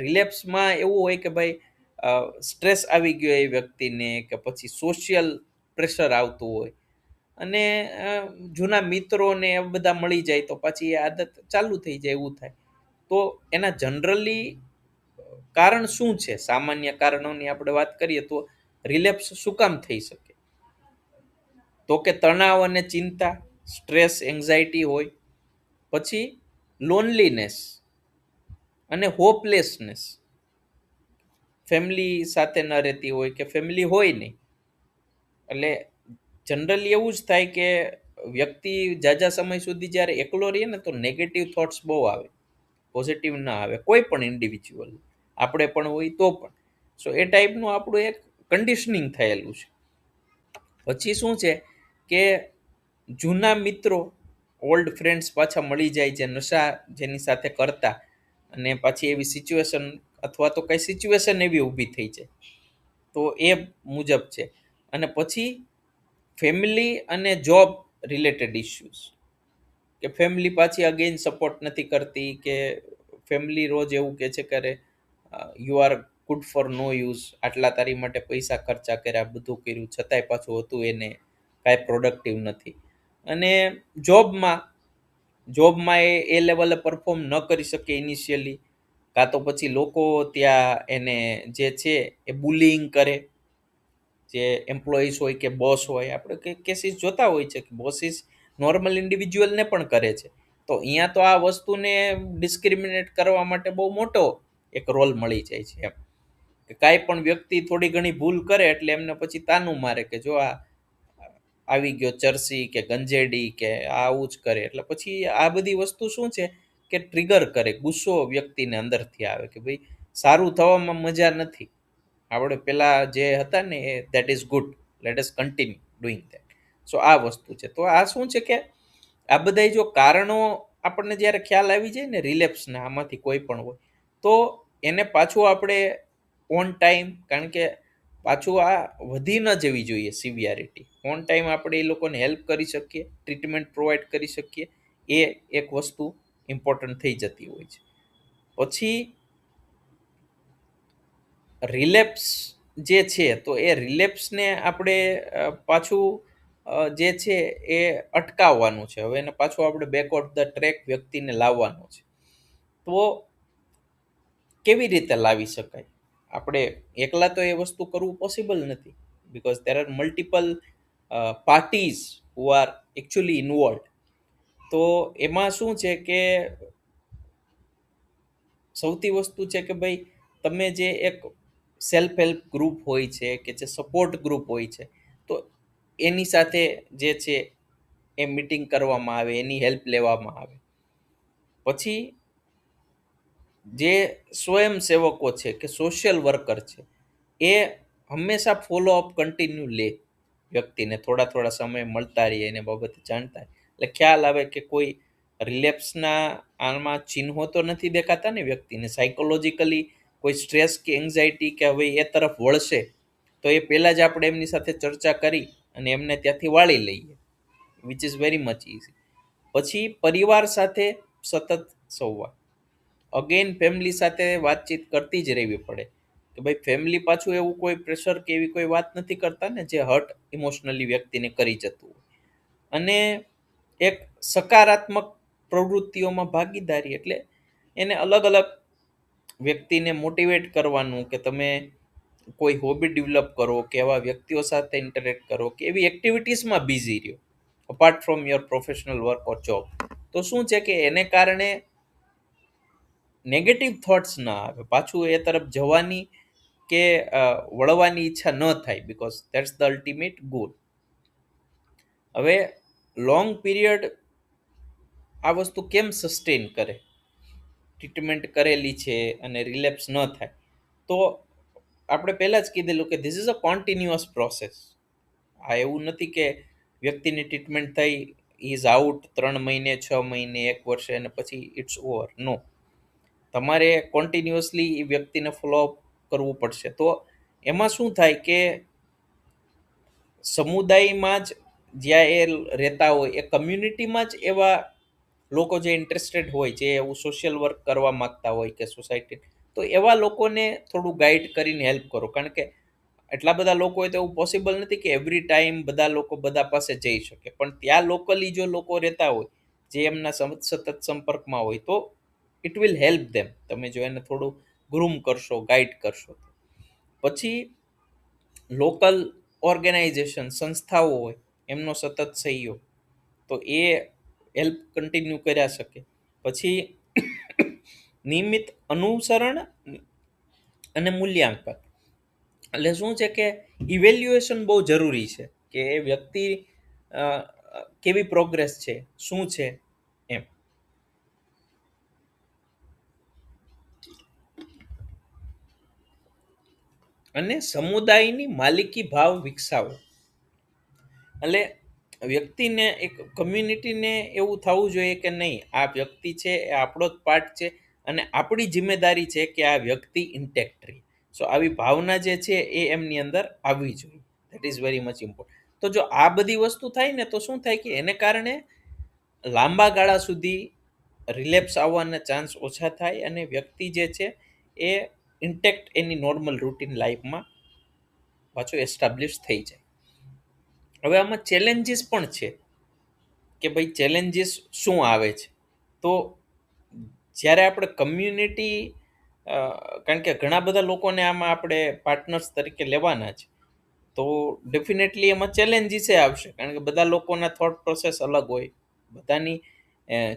રિલેપ્સમાં એવું હોય કે ભાઈ સ્ટ્રેસ આવી ગયો એ વ્યક્તિને, કે પછી સોશિયલ પ્રેશર આવતું હોય, અને જૂના મિત્રોને એ બધા મળી જાય તો પછી એ આદત ચાલુ થઈ જાય એવું થાય. તો એના જનરલી કારણ શું છે? સામાન્ય કારણોની આપણે વાત કરીએ તો રિલેપ્સ શું કામ થઈ શકે? તો કે તણાવ અને ચિંતા, સ્ટ્રેસ, એન્ઝાયટી હોય, પછી લોનલીનેસ અને હોપલેસનેસ, ફેમિલી સાથે ન રહેતી હોય કે ફેમિલી હોય નહીં. એટલે જનરલી એવું જ થાય કે વ્યક્તિ જાજા સમય સુધી જ્યારે એકલો રહે ને તો નેગેટિવ થોટ્સ બહુ આવે, પોઝિટિવ ના આવે, કોઈ પણ ઇન્ડિવિજ્યુઅલ, આપણે પણ હોય તો પણ. સો એ ટાઈપનું આપણું એક કન્ડિશનિંગ થયેલું છે. પછી શું છે કે જૂના મિત્રો, ઓલ્ડ ફ્રેન્ડ્સ પાછા મળી જાય જે નશા જેની સાથે કરતા, અને પાછી એવી સિચ્યુએશન અથવા તો કઈ સિચ્યુએશન એવી ઊભી થઈ જાય તો એ મુજબ છે. અને પછી ફેમિલી અને જોબ રિલેટેડ ઇશ્યુઝ, કે ફેમિલી પાછી અગેન સપોર્ટ નથી કરતી, કે ફેમિલી રોજ એવું કહે છે કે you are good for no use, આટલા તારી માટે પૈસા ખર્ચા કર્યા, બધું કર્યું, છતાંય પાછું હતું એને કાંઈ પ્રોડક્ટિવ નથી. અને જોબમાં એ લેવલે પરફોર્મ ન કરી શકે ઇનિશિયલી, કાં તો પછી લોકો ત્યાં એને જે છે એ બુલિંગ કરે, જે એમ્પ્લોઈઝ હોય કે બોસ હોય. આપણે કેસીસ જોતા હોય છે કે બોસીસ નોર્મલ ઇન્ડિવિજ્યુઅલને પણ કરે છે. તો અહીંયા તો આ વસ્તુને ડિસ્ક્રિમિનેટ કરવા માટે બહુ મોટો એક રોલ મળી જાય છે એમ, કે કાંઈ પણ વ્યક્તિ થોડી ઘણી ભૂલ કરે એટલે એમને પછી તાનું મારે કે જો આ આવી ગયો ચરસી કે ગંજેડી કે આવું જ કરે. એટલે પછી આ બધી વસ્તુ શું છે કે ટ્રિગર કરે, ગુસ્સો વ્યક્તિને અંદરથી આવે કે ભાઈ સારું થવામાં મજા નથી, આપણે પેલા જે હતા ને એ that is good, let us continue doing that. So આ વસ્તુ છે. તો આ શું છે કે આ બધા જો કારણો આપણને જ્યારે ખ્યાલ આવી જાય ને રિલેપ્સના, આમાંથી કોઈ પણ હોય, તો એને પાછું આપણે ઓન ટાઈમ, કારણ કે પાછું આ વધી ન જવી જોઈએ સિવિયરિટી, ઓન ટાઈમ આપણે એ લોકોને હેલ્પ કરી શકીએ, ટ્રીટમેન્ટ પ્રોવાઈડ કરી શકીએ, એ એક વસ્તુ ઇમ્પોર્ટન્ટ થઈ જતી હોય છે. પછી રિલેપ્સ જે છે તો એ રિલેપ્સને આપણે પાછું જે છે એ અટકાવવાનું છે. હવે એને પાછું આપણે બેક ઓફ ધ ટ્રેક વ્યક્તિને લાવવાનું છે. તો કેવી રીતે લાવી શકાય? આપણે એકલા તો એ વસ્તુ કરવું પોસિબલ નથી, because there are multiple parties who are actually involve. તો એમાં શું છે કે સૌથી વસ્તુ છે કે ભાઈ તમે જે એક સેલ્ફ હેલ્પ ગ્રુપ હોય છે કે જે સપોર્ટ ગ્રુપ હોય છે, તો એની સાથે જે છે એ મીટિંગ કરવામાં આવે, એની હેલ્પ લેવામાં આવે. પછી જે સ્વયંસેવકો છે કે સોશિયલ વર્કર છે, એ હંમેશા ફોલોઅપ કન્ટિન્યુ લે વ્યક્તિને, થોડા સમય મળતા રહીએ, એને બાબતે જાણતા, એટલે ખ્યાલ આવે કે કોઈ રિલેપ્સના આમાં ચિહ્નો તો નથી દેખાતા ને વ્યક્તિને, સાયકોલોજીકલી કોઈ સ્ટ્રેસ કે એન્ઝાયટી કે હવે એ તરફ વળશે, તો એ પહેલાં જ આપણે એમની સાથે ચર્ચા કરી અને એમને ત્યાંથી વાળી લઈએ, which is very much easy. પછી પરિવાર સાથે સતત સંવાદ, અગેન ફેમિલી સાથે વાતચીત કરતી જ રહેવી પડે, કે ભાઈ ફેમિલી પાછું એવું કોઈ પ્રેશર કે એવી કોઈ વાત નથી કરતા ને જે હર્ટ ઇમોશનલી વ્યક્તિને કરી જતું હોય. અને એક સકારાત્મક પ્રવૃત્તિઓમાં ભાગીદારી, એટલે એને અલગ અલગ વ્યક્તિને મોટિવેટ કરવાનું કે તમે કોઈ હોબી ડેવલપ કરો, કે એવા વ્યક્તિઓ સાથે ઇન્ટરેક્ટ કરો, કે એવી એક્ટિવિટીઝમાં બિઝી રહ્યો apart from your professional work or job. તો શું છે કે એને કારણે નેગેટિવ થોટ્સ ના આવે, પાછું એ તરફ જવાની કે વળવાની ઈચ્છા ન થાય, because that's the ultimate goal. હવે લોંગ પીરિયડ આ વસ્તુ કેમ સસ્ટેન કરે, ટ્રીટમેન્ટ કરેલી છે અને રિલેપ્સ ન થાય, તો આપણે પહેલાં જ કીધેલું કે ધીસ ઇઝ અ કોન્ટિન્યુઅસ પ્રોસેસ. આ એવું નથી કે વ્યક્તિની ટ્રીટમેન્ટ થઈ, ઇઝ આઉટ 3 મહિને, 6 મહિને, 1 વર્ષે અને પછી ઇટ્સ ઓવર. નો, તમારે કોન્ટિન્યુઅસલી એ વ્યક્તિને ફોલોઅપ કરવું પડશે. તો એમાં શું થાય કે સમુદાયમાં જ જ્યાં એ રહેતા હોય એ કમ્યુનિટીમાં જ એવા લોકો જે ઇન્ટરેસ્ટેડ હોય, જે એવું સોશિયલ વર્ક કરવા માગતા હોય કે સોસાયટી, તો એવા લોકોને થોડું ગાઈડ કરીને હેલ્પ કરો. કારણ કે એટલા બધા લોકો હોય તો એવું પોસિબલ નથી કે એવરી ટાઈમ બધા લોકો બધા પાસે જઈ શકે, પણ ત્યાં લોકલી જો લોકો રહેતા હોય જે એમના સતત સંપર્કમાં હોય તો ઇટ વિલ હેલ્પ ધેમ. તમે જો એને થોડું ગ્રૂમ કરશો, ગાઈડ કરશો. પછી લોકલ ઓર્ગેનાઇઝેશન, સંસ્થાઓ હોય એમનો સતત સહયોગ, તો એ હેલ્પ કન્ટિન્યુ કર્યા શકે. પછી નિયમિત અનુસરણ અને મૂલ્યાંકન, એટલે શું છે કે ઇવેલ્યુએશન બહુ જરૂરી છે કે એ વ્યક્તિ કેવી પ્રોગ્રેસ છે, શું છે એમ. અને સમુદાયની માલિકી ભાવ વિકસાવો, એટલે વ્યક્તિને એક કમ્યુનિટીને એવું થવું જોઈએ કે નહીં, આ વ્યક્તિ છે એ આપણો જ પાર્ટ છે અને આપણી જિમ્મેદારી છે કે આ વ્યક્તિ ઇન્ટેક્ટ રહે. સો આવી ભાવના જે છે એ એમની અંદર આવવી જોઈએ. That is very much important. તો જો આ બધી વસ્તુ થાય ને તો શું થાય કે એને કારણે લાંબા ગાળા સુધી રિલેપ્સ આવવાના ચાન્સ ઓછા થાય અને વ્યક્તિ જે છે એ ઇન્ટેક્ટ એની નોર્મલ રૂટીન લાઈફમાં પાછો એસ્ટાબ્લિશ થઈ જાય. હવે આમાં ચેલેન્જીસ પણ છે કે ભાઈ ચેલેન્જીસ શું આવે છે. તો જ્યારે આપણે કમ્યુનિટી, કારણ કે ઘણા બધા લોકોને આમાં આપણે પાર્ટનર્સ તરીકે લેવાના છે, તો ડેફિનેટલી એમાં ચેલેન્જીસ આવશે, કારણ કે બધા લોકોના થોટ પ્રોસેસ અલગ હોય, બધાની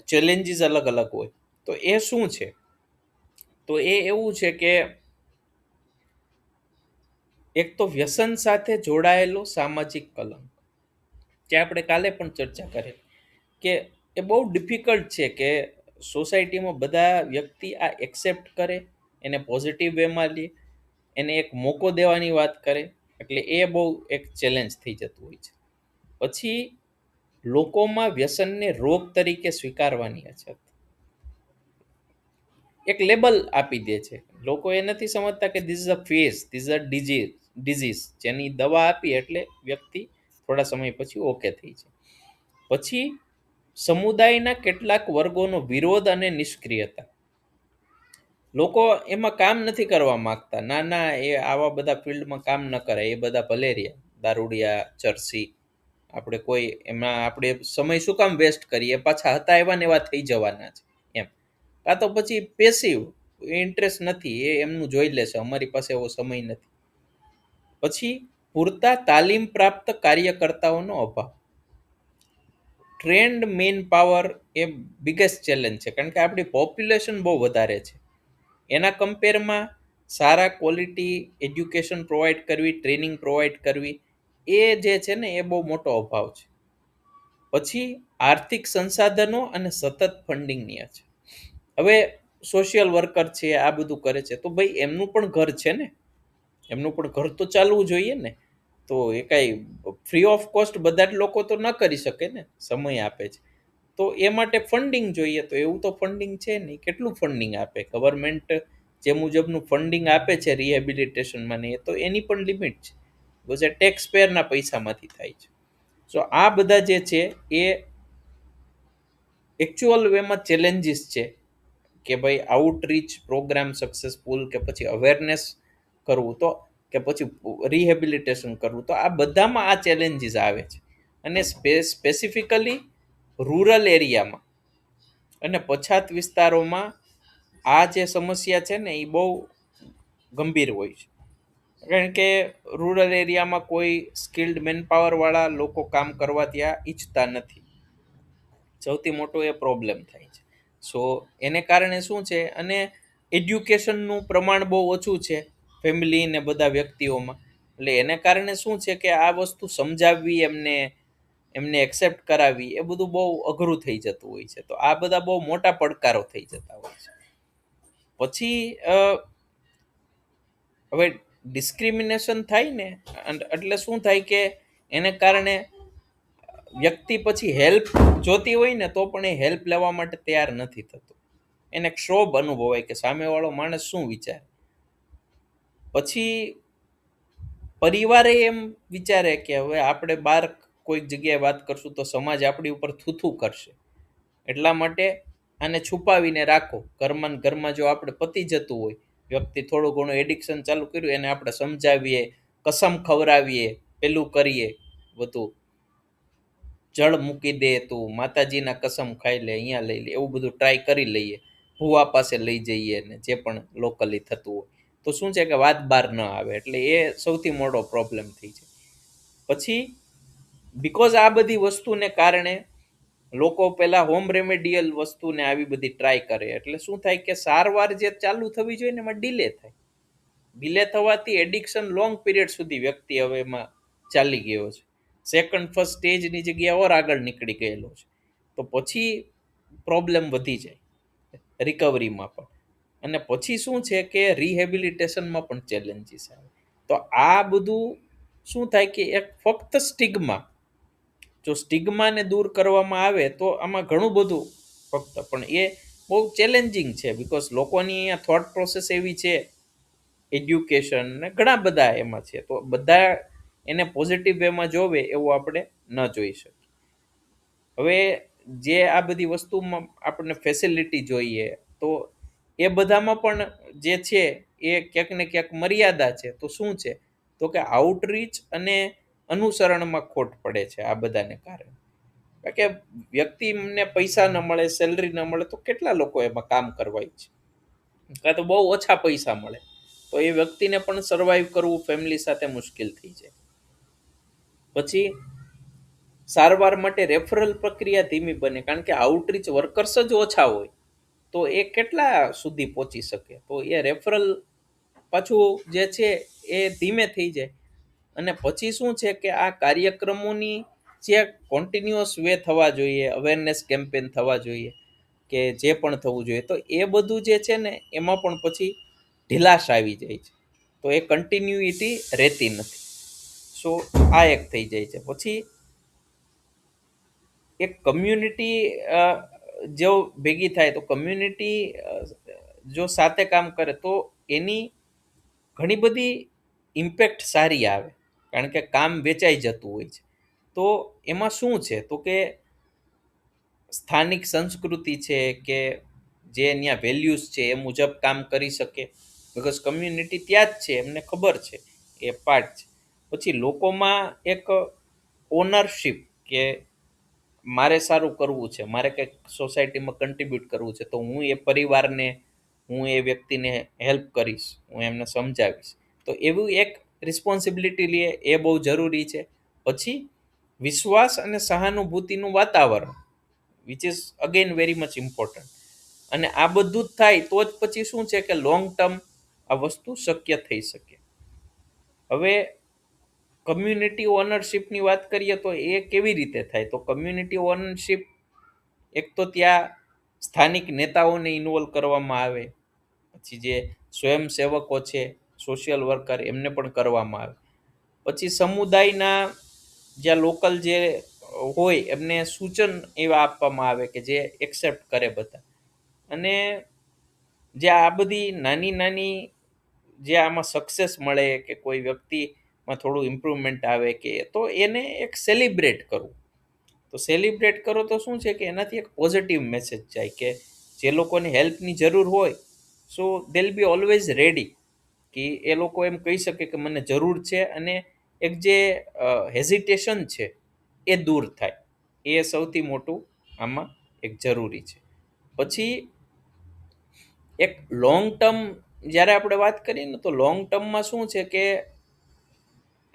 ચેલેન્જીસ અલગ અલગ હોય. તો એ શું છે? તો એ એવું છે કે એક તો વ્યસન સાથે જોડાયેલો સામાજિક કલંક, જે આપણે કાલે પણ ચર્ચા કરી કે એ બહુ ડિફિકલ્ટ છે કે સોસાયટીમાં બધા વ્યક્તિ આ એક્સેપ્ટ કરે, એને પોઝિટિવ વેમાં લે, એને એક મોકો દેવાની વાત કરે, એટલે એ બહુ એક ચેલેન્જ થઈ જતું હોય છે. પછી લોકોમાં વ્યસનને રોગ તરીકે સ્વીકારવાની અછત, એક લેબલ આપી દે છે. લોકો એ નથી સમજતા કે this is a phase, this is a disease, જેની દવા આપી એટલે વ્યક્તિ થોડા સમય પછી ઓકે થઈ જાય. પછી સમુદાયના કેટલાક વર્ગોનો વિરોધ અને નિષ્ક્રિયતા, લોકો એમાં કામ નથી કરવા માંગતા, ના ના એ આવા બધા ફિલ્ડમાં કામ ન કરે, એ બધા ભલે રહ્યા, દારૂડિયા, ચરસી, આપણે કોઈ એમાં આપણે સમય શું કામ વેસ્ટ કરીએ, પાછા હતા એવા ને એવા થઈ જવાના છે એમ. કાં તો પછી પેસિવ, ઇન્ટરેસ્ટ નથી, એ એમનું જોઈ લેશે, અમારી પાસે એવો સમય નથી. પછી પૂરતા તાલીમ પ્રાપ્ત કાર્યકર્તાઓનો અભાવ, ટ્રેન્ડ મેન પાવર એ બિગેસ્ટ ચેલેન્જ છે, કારણ કે આપણી પોપ્યુલેશન બહુ વધારે છે. એના કમ્પેરમાં સારા ક્વોલિટી એજ્યુકેશન પ્રોવાઈડ કરવી, ટ્રેનિંગ પ્રોવાઈડ કરવી, એ જે છે ને એ બહુ મોટો અભાવ છે. પછી આર્થિક સંસાધનો અને સતત ફંડિંગની છે. હવે સોશિયલ વર્કર છે, આ બધું કરે છે, તો ભાઈ એમનું પણ ઘર છે ને, એમનું પણ ઘર તો ચાલવું જોઈએ ને. તો એ કાંઈ ફ્રી ઓફ કોસ્ટ બધા જ લોકો તો ન કરી શકે ને, સમય આપે છે તો એ માટે ફંડિંગ જોઈએ. તો એવું તો ફંડિંગ છે નહીં. કેટલું ફંડિંગ આપે ગવર્મેન્ટ? જે મુજબનું ફંડિંગ આપે છે રિહેબિલિટેશનમાં, ને એ તો એની પણ લિમિટ છે, બસ એ ટેક્સ પેયરના પૈસામાંથી થાય છે. સો આ બધા જે છે એ એકચ્યુઅલ વેમાં ચેલેન્જીસ છે કે ભાઈ આઉટરીચ પ્રોગ્રામ સક્સેસફુલ, કે પછી અવેરનેસ કરવું, તો કે પછી રિહેબિલિટેશન કરવું, તો આ બધામાં આ ચેલેન્જીસ આવે છે. અને સ્પેસિફિકલી રૂરલ એરિયામાં અને પછાત વિસ્તારોમાં આ જે સમસ્યા છે ને એ બહુ ગંભીર હોય છે, કારણ કે રૂરલ એરિયામાં કોઈ સ્કિલ્ડ મેનપાવરવાળા લોકો કામ કરવા ત્યાં ઈચ્છતા નથી. સૌથી મોટો એ પ્રોબ્લેમ થાય છે. સો એને કારણે શું છે, અને એજ્યુકેશનનું પ્રમાણ બહુ ઓછું છે ફેમિલી ને બધા વ્યક્તિઓમાં, એટલે એને કારણે શું છે કે આ વસ્તુ સમજાવવી, એમને એક્સેપ્ટ કરાવી, એ બધું બહુ અઘરું થઈ જતું હોય છે. તો આ બધા બહુ મોટા પડકારો થઈ જતા હોય છે. પછી હવે ડિસ્ક્રિમિનેશન થાય ને, એટલે શું થાય કે એને કારણે વ્યક્તિ પછી હેલ્પ જોતી હોય ને તો પણ એ હેલ્પ લેવા માટે તૈયાર નથી થતો. એને ક્ષોભ અનુભવાય કે સામેવાળો માણસ શું વિચારે. પછી પરિવારે એમ વિચારે કે હવે આપણે બહાર કોઈક જગ્યાએ વાત કરશું તો સમાજ આપણી ઉપર થૂથું કરશે, એટલા માટે આને છુપાવીને રાખો. ઘરમાં જો આપણે પતી જતું હોય, વ્યક્તિ થોડું ઘણું એડિક્શન ચાલુ કર્યું, એને આપણે સમજાવીએ, કસમ ખવડાવીએ, પેલું કરીએ, બધું જળ મૂકી દે, તું માતાજીના કસમ ખાઈ લે, અહીંયા લઈ લે, એવું બધું ટ્રાય કરી લઈએ, ભુવા પાસે લઈ જઈએ ને જે પણ લોકલી થતું હોય, તો શું છે કે વાત બહાર ન આવે, એટલે એ સૌથી મોટો પ્રોબ્લેમ થઈ જાય. પછી બીકોઝ આ બધી વસ્તુને કારણે લોકો પહેલા હોમ રેમેડિયલ વસ્તુને આવી બધી ટ્રાય કરે, એટલે શું થાય કે સારવાર જે ચાલુ થવી જોઈએ ને એમાં ડિલે થાય. ડિલે થવાથી એડિક્શન લોંગ પીરિયડ સુધી વ્યક્તિ હવે એમાં ચાલી ગયો છે, સેકન્ડ ફર્સ્ટ સ્ટેજની જગ્યાએ ઓર આગળ નીકળી ગયેલો છે, તો પછી પ્રોબ્લેમ વધી જાય રિકવરીમાં પણ. અને પછી શું છે કે રિહેબિલિટેશનમાં પણ ચેલેન્જીસ આવે. તો આ બધું શું થાય કે એક ફક્ત સ્ટિગ્મા, જો સ્ટિગ્માને દૂર કરવામાં આવે તો આમાં ઘણું બધું ફક્ત, પણ એ બહુ ચેલેન્જિંગ છે, બિકોઝ લોકોની અહીંયા થોટ પ્રોસેસ એવી છે, એડ્યુકેશન ને ઘણા બધા એમાં છે, તો બધા એને પોઝિટિવ વેમાં જોવે એવું આપણે ન જોઈ શકીએ. હવે જે આ બધી વસ્તુમાં આપણને ફેસિલિટી જોઈએ, તો એ બધામાં પણ જે છે એ ક્યાંક ને ક્યાંક મર્યાદા છે. તો શું છે તો કે આઉટરીચ અને અનુસરણમાં ખોટ પડે છે આ બધાને કારણે. કારણ કે વ્યક્તિને પૈસા ન મળે, સેલરી ન મળે, તો કેટલા લોકો એમાં કામ કરવા છે, કાં તો બહુ ઓછા પૈસા મળે, તો એ વ્યક્તિને પણ સર્વાઈવ કરવું ફેમિલી સાથે મુશ્કેલ થઈ જાય. પછી સારવાર માટે રેફરલ પ્રક્રિયા ધીમી બને, કારણ કે આઉટરીચ વર્કર્સ જ ઓછા હોય, તો એ કેટલા સુધી પહોંચી શકે, તો એ રેફરલ પાછું જે છે એ ધીમે થઈ જાય. અને પછી શું છે કે આ કાર્યક્રમોની જે કોન્ટિન્યુઅસ વે થવા જોઈએ, અવેરનેસ કેમ્પેન થવા જોઈએ, કે જે પણ થવું જોઈએ, તો એ બધું જે છે ને એમાં પણ પછી ઢીલાશ આવી જાય છે, તો એ કન્ટિન્યુઇટી રહેતી નથી. સો આ એક થઈ જાય છે. પછી એક કમ્યુનિટી જો ભેગી થાય, તો કમ્યુનિટી જો સાથે કામ કરે તો એની ઘણી બધી ઇમ્પેક્ટ સારી આવે, કારણ કે કામ વેચાઈ જતું હોય છે. તો એમાં શું છે તો કે સ્થાનિક સંસ્કૃતિ છે કે જે અહીંયા વેલ્યુઝ છે એ મુજબ કામ કરી શકે, બિકોઝ કમ્યુનિટી ત્યાં જ છે, એમને ખબર છે એ પાર્ટ છે. પછી લોકોમાં એક ઓનરશિપ, કે મારે સારું કરવું છે, મારે કંઈક સોસાયટીમાં કન્ટ્રીબ્યુટ કરવું છે, તો હું એ પરિવારને, હું એ વ્યક્તિને હેલ્પ કરીશ, હું એમને સમજાવીશ, તો એવું એક રિસ્પોન્સિબિલિટી લે એ બહુ જરૂરી છે. પછી વિશ્વાસ અને સહાનુભૂતિનું વાતાવરણ, which is again very much important. અને આ બધું જ થાય તો જ પછી શું છે કે લોંગ ટર્મ આ વસ્તુ શક્ય થઈ શકે. હવે કમ્યુનિટી ઓનરશિપની વાત કરીએ તો એ કેવી રીતે થાય, તો કમ્યુનિટી ઓનરશિપ એક તો ત્યાં સ્થાનિક નેતાઓને ઇન્વોલ્વ કરવામાં આવે, પછી જે સ્વયંસેવકો છે, સોશિયલ વર્કર, એમને પણ કરવામાં આવે. પછી સમુદાયના જ્યાં લોકલ જે હોય એમને સૂચન એવા આપવામાં આવે કે જે એક્સેપ્ટ કરે બધા. અને જે આ બધી નાની નાની જે આમાં સક્સેસ મળે, કે કોઈ વ્યક્તિમાં થોડું ઇમ્પ્રુવમેન્ટ આવે, કે તો એને એક સેલિબ્રેટ કરવું. તો સેલિબ્રેટ કરો તો શું છે કે એનાથી એક પોઝિટિવ મેસેજ જાય, કે જે લોકોને હેલ્પની જરૂર હોય, so they will be always ready, કે એ લોકો એમ કહી શકે કે મને જરૂર છે, અને એક જે હેઝિટેશન છે એ દૂર થાય. એ સૌથી મોટું આમાં એક જરૂરી છે. પછી એક લોંગ ટર્મ જ્યારે આપણે વાત કરીએ ને, તો લોંગ ટર્મમાં શું છે કે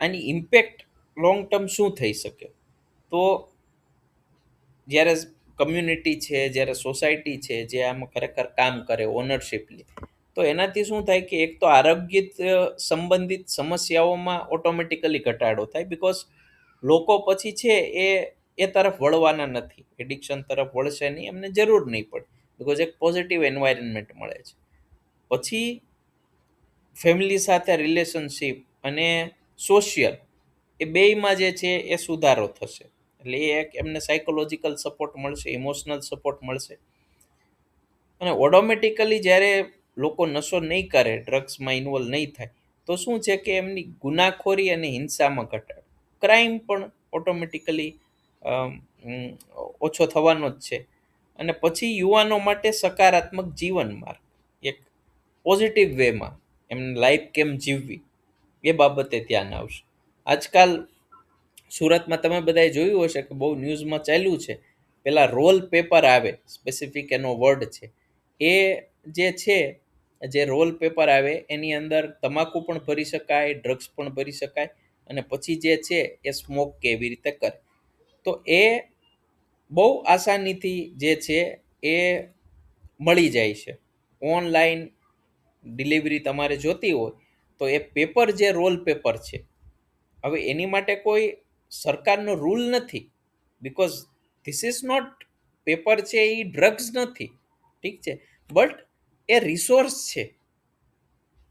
આની ઇમ્પેક્ટ લોંગ ટર્મ શું થઈ શકે, તો જ્યારે કમ્યુનિટી છે, જ્યારે સોસાયટી છે, જે આમાં ખરેખર કામ કરે, ઓનરશિપ લે, તો એનાથી શું થાય કે એક તો આરોગ્ય સંબંધિત સમસ્યાઓમાં ઓટોમેટિકલી ઘટાડો થાય, બિકોઝ લોકો પછી છે એ તરફ વળવાના નથી, એડિક્શન તરફ વળશે નહીં, એમને જરૂર નહીં પડે, બિકોઝ એક પોઝિટિવ એન્વાયરમેન્ટ મળે છે. પછી ફેમિલી સાથે રિલેશનશિપ અને સોશિયલ, એ બેયમાં જે છે એ સુધારો થશે, એટલે એ એક એમને સાયકોલોજીકલ સપોર્ટ મળશે, ઇમોશનલ સપોર્ટ મળશે. અને ઓટોમેટિકલી જ્યારે લોકો નશો નહીં કરે, ડ્રગ્સમાં ઇન્વોલ્વ નહીં થાય, તો શું છે કે એમની ગુનાખોરી અને હિંસામાં ઘટાડો, ક્રાઇમ પણ ઓટોમેટિકલી ઓછો થવાનો જ છે. અને પછી યુવાનો માટે સકારાત્મક જીવન માર્ગ, એક પોઝિટિવ વેમાં એમને લાઈફ કેમ જીવવી એ બાબતે ધ્યાન આવશે. આજકાલ સુરતમાં તમે બધાએ જોયું હશે કે બહુ ન્યૂઝમાં ચાલ્યું છે, પેલા રોલ પેપર આવે, સ્પેસિફિક એનો વર્ડ છે, એ જે છે, જે રોલ પેપર આવે એની અંદર તમાકુ પણ ભરી શકાય, ડ્રગ્સ પણ ભરી શકાય, અને પછી જે છે એ સ્મોક કેવી રીતે કરે. તો એ બહુ આસાનીથી જે છે એ મળી જાય છે. ઓનલાઈન ડિલિવરી તમારે જોતી હોય તો એ પેપર જે રોલ પેપર છે, હવે એની માટે કોઈ સરકારનો રૂલ નથી, because this is not, paper છે એ ડ્રગ્સ નથી, ઠીક છે, બટ એ રિસોર્સ છે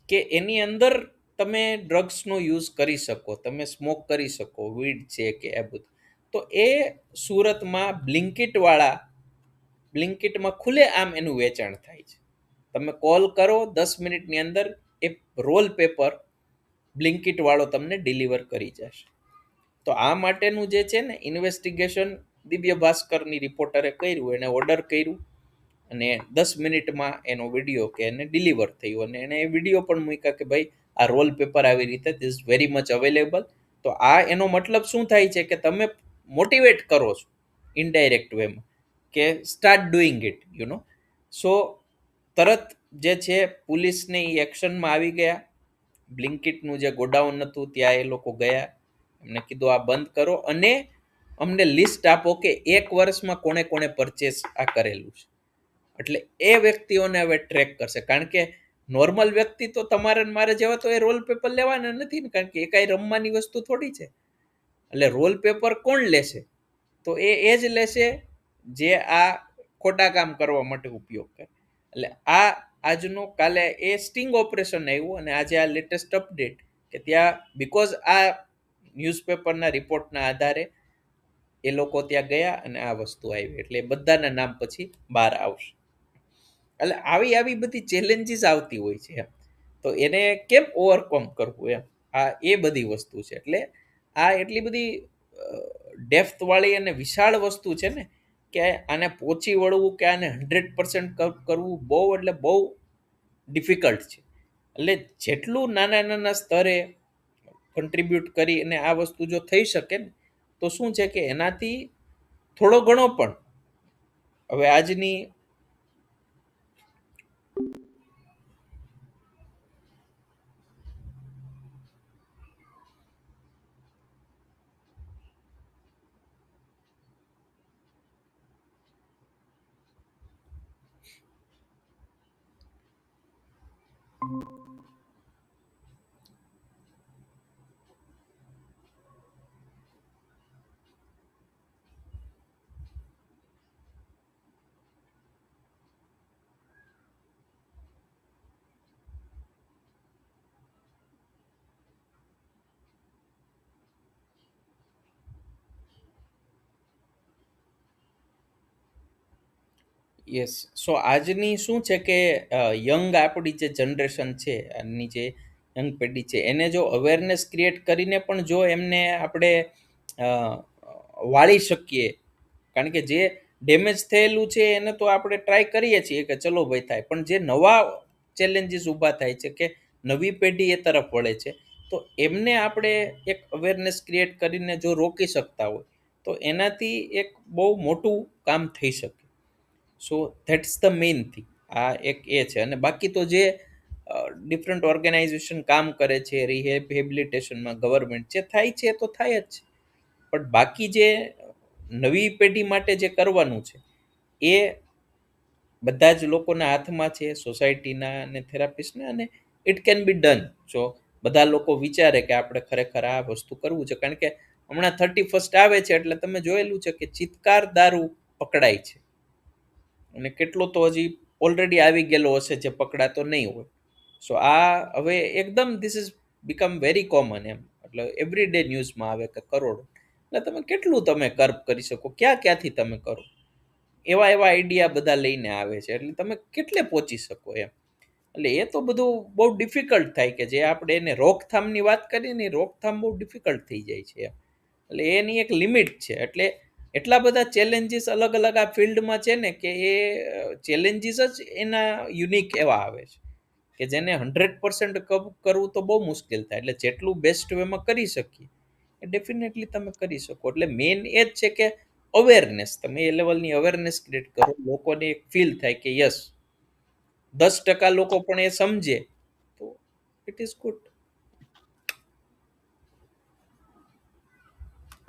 કે એની અંદર તમે ડ્રગ્સનો યુઝ કરી શકો, તમે સ્મોક કરી શકો, વીડ છે કે આ બધું. તો એ સુરતમાં બ્લિંકિટમાં ખુલ્લે આમ એનું વેચાણ થાય છે. તમે કોલ કરો 10 મિનિટની અંદર એ રોલ પેપર બ્લિંકિટ વાળો તમને ડિલિવર કરી જશે. તો આ માટેનું જે છે ને ઇન્વેસ્ટિગેશન દિવ્ય ભાસ્કરની રિપોર્ટરે કર્યું, એને ઓર્ડર કર્યું અને 10 મિનિટમાં એનો વિડીયો કે એને ડિલિવર થયો, અને એને એ વિડીયો પણ મૂક્યા કે ભાઈ આ રોલ પેપર આવી રીતે ધીસ વેરી મચ અવેલેબલ. તો આ એનો મતલબ શું થાય છે કે તમે મોટિવેટ કરો છો ઇનડાયરેક્ટ વેમાં કે start doing it, you know. So તરત જે છે પોલીસને એ એક્શનમાં આવી ગયા. બ્લિંકિટનું જે ગોડાઉન હતું ત્યાં એ લોકો ગયા, એમને કીધું આ બંધ કરો અને અમને લિસ્ટ આપો કે 1 વર્ષમાં કોણે કોણે પરચેસ આ કરેલું છે. એટલે એ વ્યક્તિઓને હવે ટ્રેક કરશે, કારણ કે નોર્મલ વ્યક્તિ તો તમારે મારે જેવા તો એ રોલ પેપર લેવાના નથી ને, કારણ કે એ કાંઈ રમવાની વસ્તુ થોડી છે. એટલે રોલ પેપર કોણ લેશે? તો એ જ લેશે જે આ ખોટા કામ કરવા માટે ઉપયોગ કરે. એટલે આ આજનો કાલે એ સ્ટિંગ ઓપરેશન આવ્યું, અને આજે આ લેટેસ્ટ અપડેટ કે ત્યાં બીકોઝ આ ન્યૂઝપેપરના રિપોર્ટના આધારે એ લોકો ત્યાં ગયા અને આ વસ્તુ આવી, એટલે બધાના નામ પછી બહાર આવશે. એટલે આવી બધી ચેલેન્જીસ આવતી હોય છે એમ, તો એને કેમ ઓવરકમ કરવું એમ, આ એ બધી વસ્તુ છે. એટલે આ એટલી બધી ડેપ્થ વાળી અને વિશાળ વસ્તુ છે ને કે આને પહોંચી વળવું કે આને 100% કરવું બહુ એટલે બહુ ડિફિકલ્ટ છે. એટલે જેટલું નાના સ્તરે કન્ટ્રીબ્યુટ કરી અને આ વસ્તુ જો થઈ શકે ને તો શું છે કે એનાથી થોડો ઘણો પણ હવે આજની યસ, સો આજની શું છે કે યંગ આપણી જે જનરેશન છે, આની જે યંગ પેઢી છે, એને જો અવેરનેસ ક્રિએટ કરીને પણ જો એમને આપણે વાળી શકીએ, કારણ કે જે ડેમેજ થયેલું છે એને તો આપણે ટ્રાય કરીએ છીએ કે ચલો ભાઈ થાય, પણ જે નવા ચેલેન્જીસ ઊભા થાય છે કે નવી પેઢી એ તરફ વળે છે, તો એમને આપણે એક અવેરનેસ ક્રિએટ કરીને જો રોકી શકતા હોય તો એનાથી એક બહુ મોટું કામ થઈ શકે. સો ધેટ્સ ધ મેઇન થિંગ. આ એક એ છે. અને બાકી તો જે ડિફરન્ટ ઓર્ગેનાઇઝેશન કામ કરે છે રિહેબિલિટેશનમાં, ગવર્મેન્ટ જે થાય છે તો થાય જ છે, પણ બાકી જે નવી પેઢી માટે જે કરવાનું છે એ બધા જ લોકોના હાથમાં છે, સોસાયટીના અને થેરાપિસ્ટના, અને ઇટ કેન બી ડન જો બધા લોકો વિચારે કે આપણે ખરેખર આ વસ્તુ કરવું છે. કારણ કે હમણાં 31st આવે છે એટલે તમે જોયેલું છે કે ચિત્કાર દારૂ પકડાય છે, અને કેટલો તો હજી ઓલરેડી આવી ગયેલો હશે જે પકડાતો નહીં હોય. સો આ હવે એકદમ this is become very common એમ, એટલે એવરી ડે ન્યૂઝમાં આવે કે કરોડો. એટલે તમે કેટલું તમે કર્બ કરી શકો, ક્યાંથી તમે કરો, એવા આઈડિયા બધા લઈને આવે છે, એટલે તમે કેટલે પહોંચી શકો એમ. એટલે એ તો બધું બહુ ડિફિકલ્ટ થાય કે જે આપણે એને રોકથામની વાત કરીએ ને, રોકથામ બહુ ડિફિકલ્ટ થઈ જાય છે એમ. એટલે એની એક લિમિટ છે. એટલે એટલા બધા ચેલેન્જીસ અલગ આ ફિલ્ડમાં છે ને કે એ ચેલેન્જીસ જ એના યુનિક એવા આવે છે. કે જેને 100% કરવું તો બહુ મુશ્કેલ થાય. એટલે જેટલું બેસ્ટ વેમાં કરી શકીએ એ ડેફિનેટલી તમે કરી શકો. એટલે મેઇન એ જ છે કે અવેરનેસ, તમે એ લેવલની અવેરનેસ ક્રિએટ કરો, લોકોને એક ફીલ થાય કે યસ 10% લોકો પણ એ સમજે તો ઇટ ઇઝ ગુડ.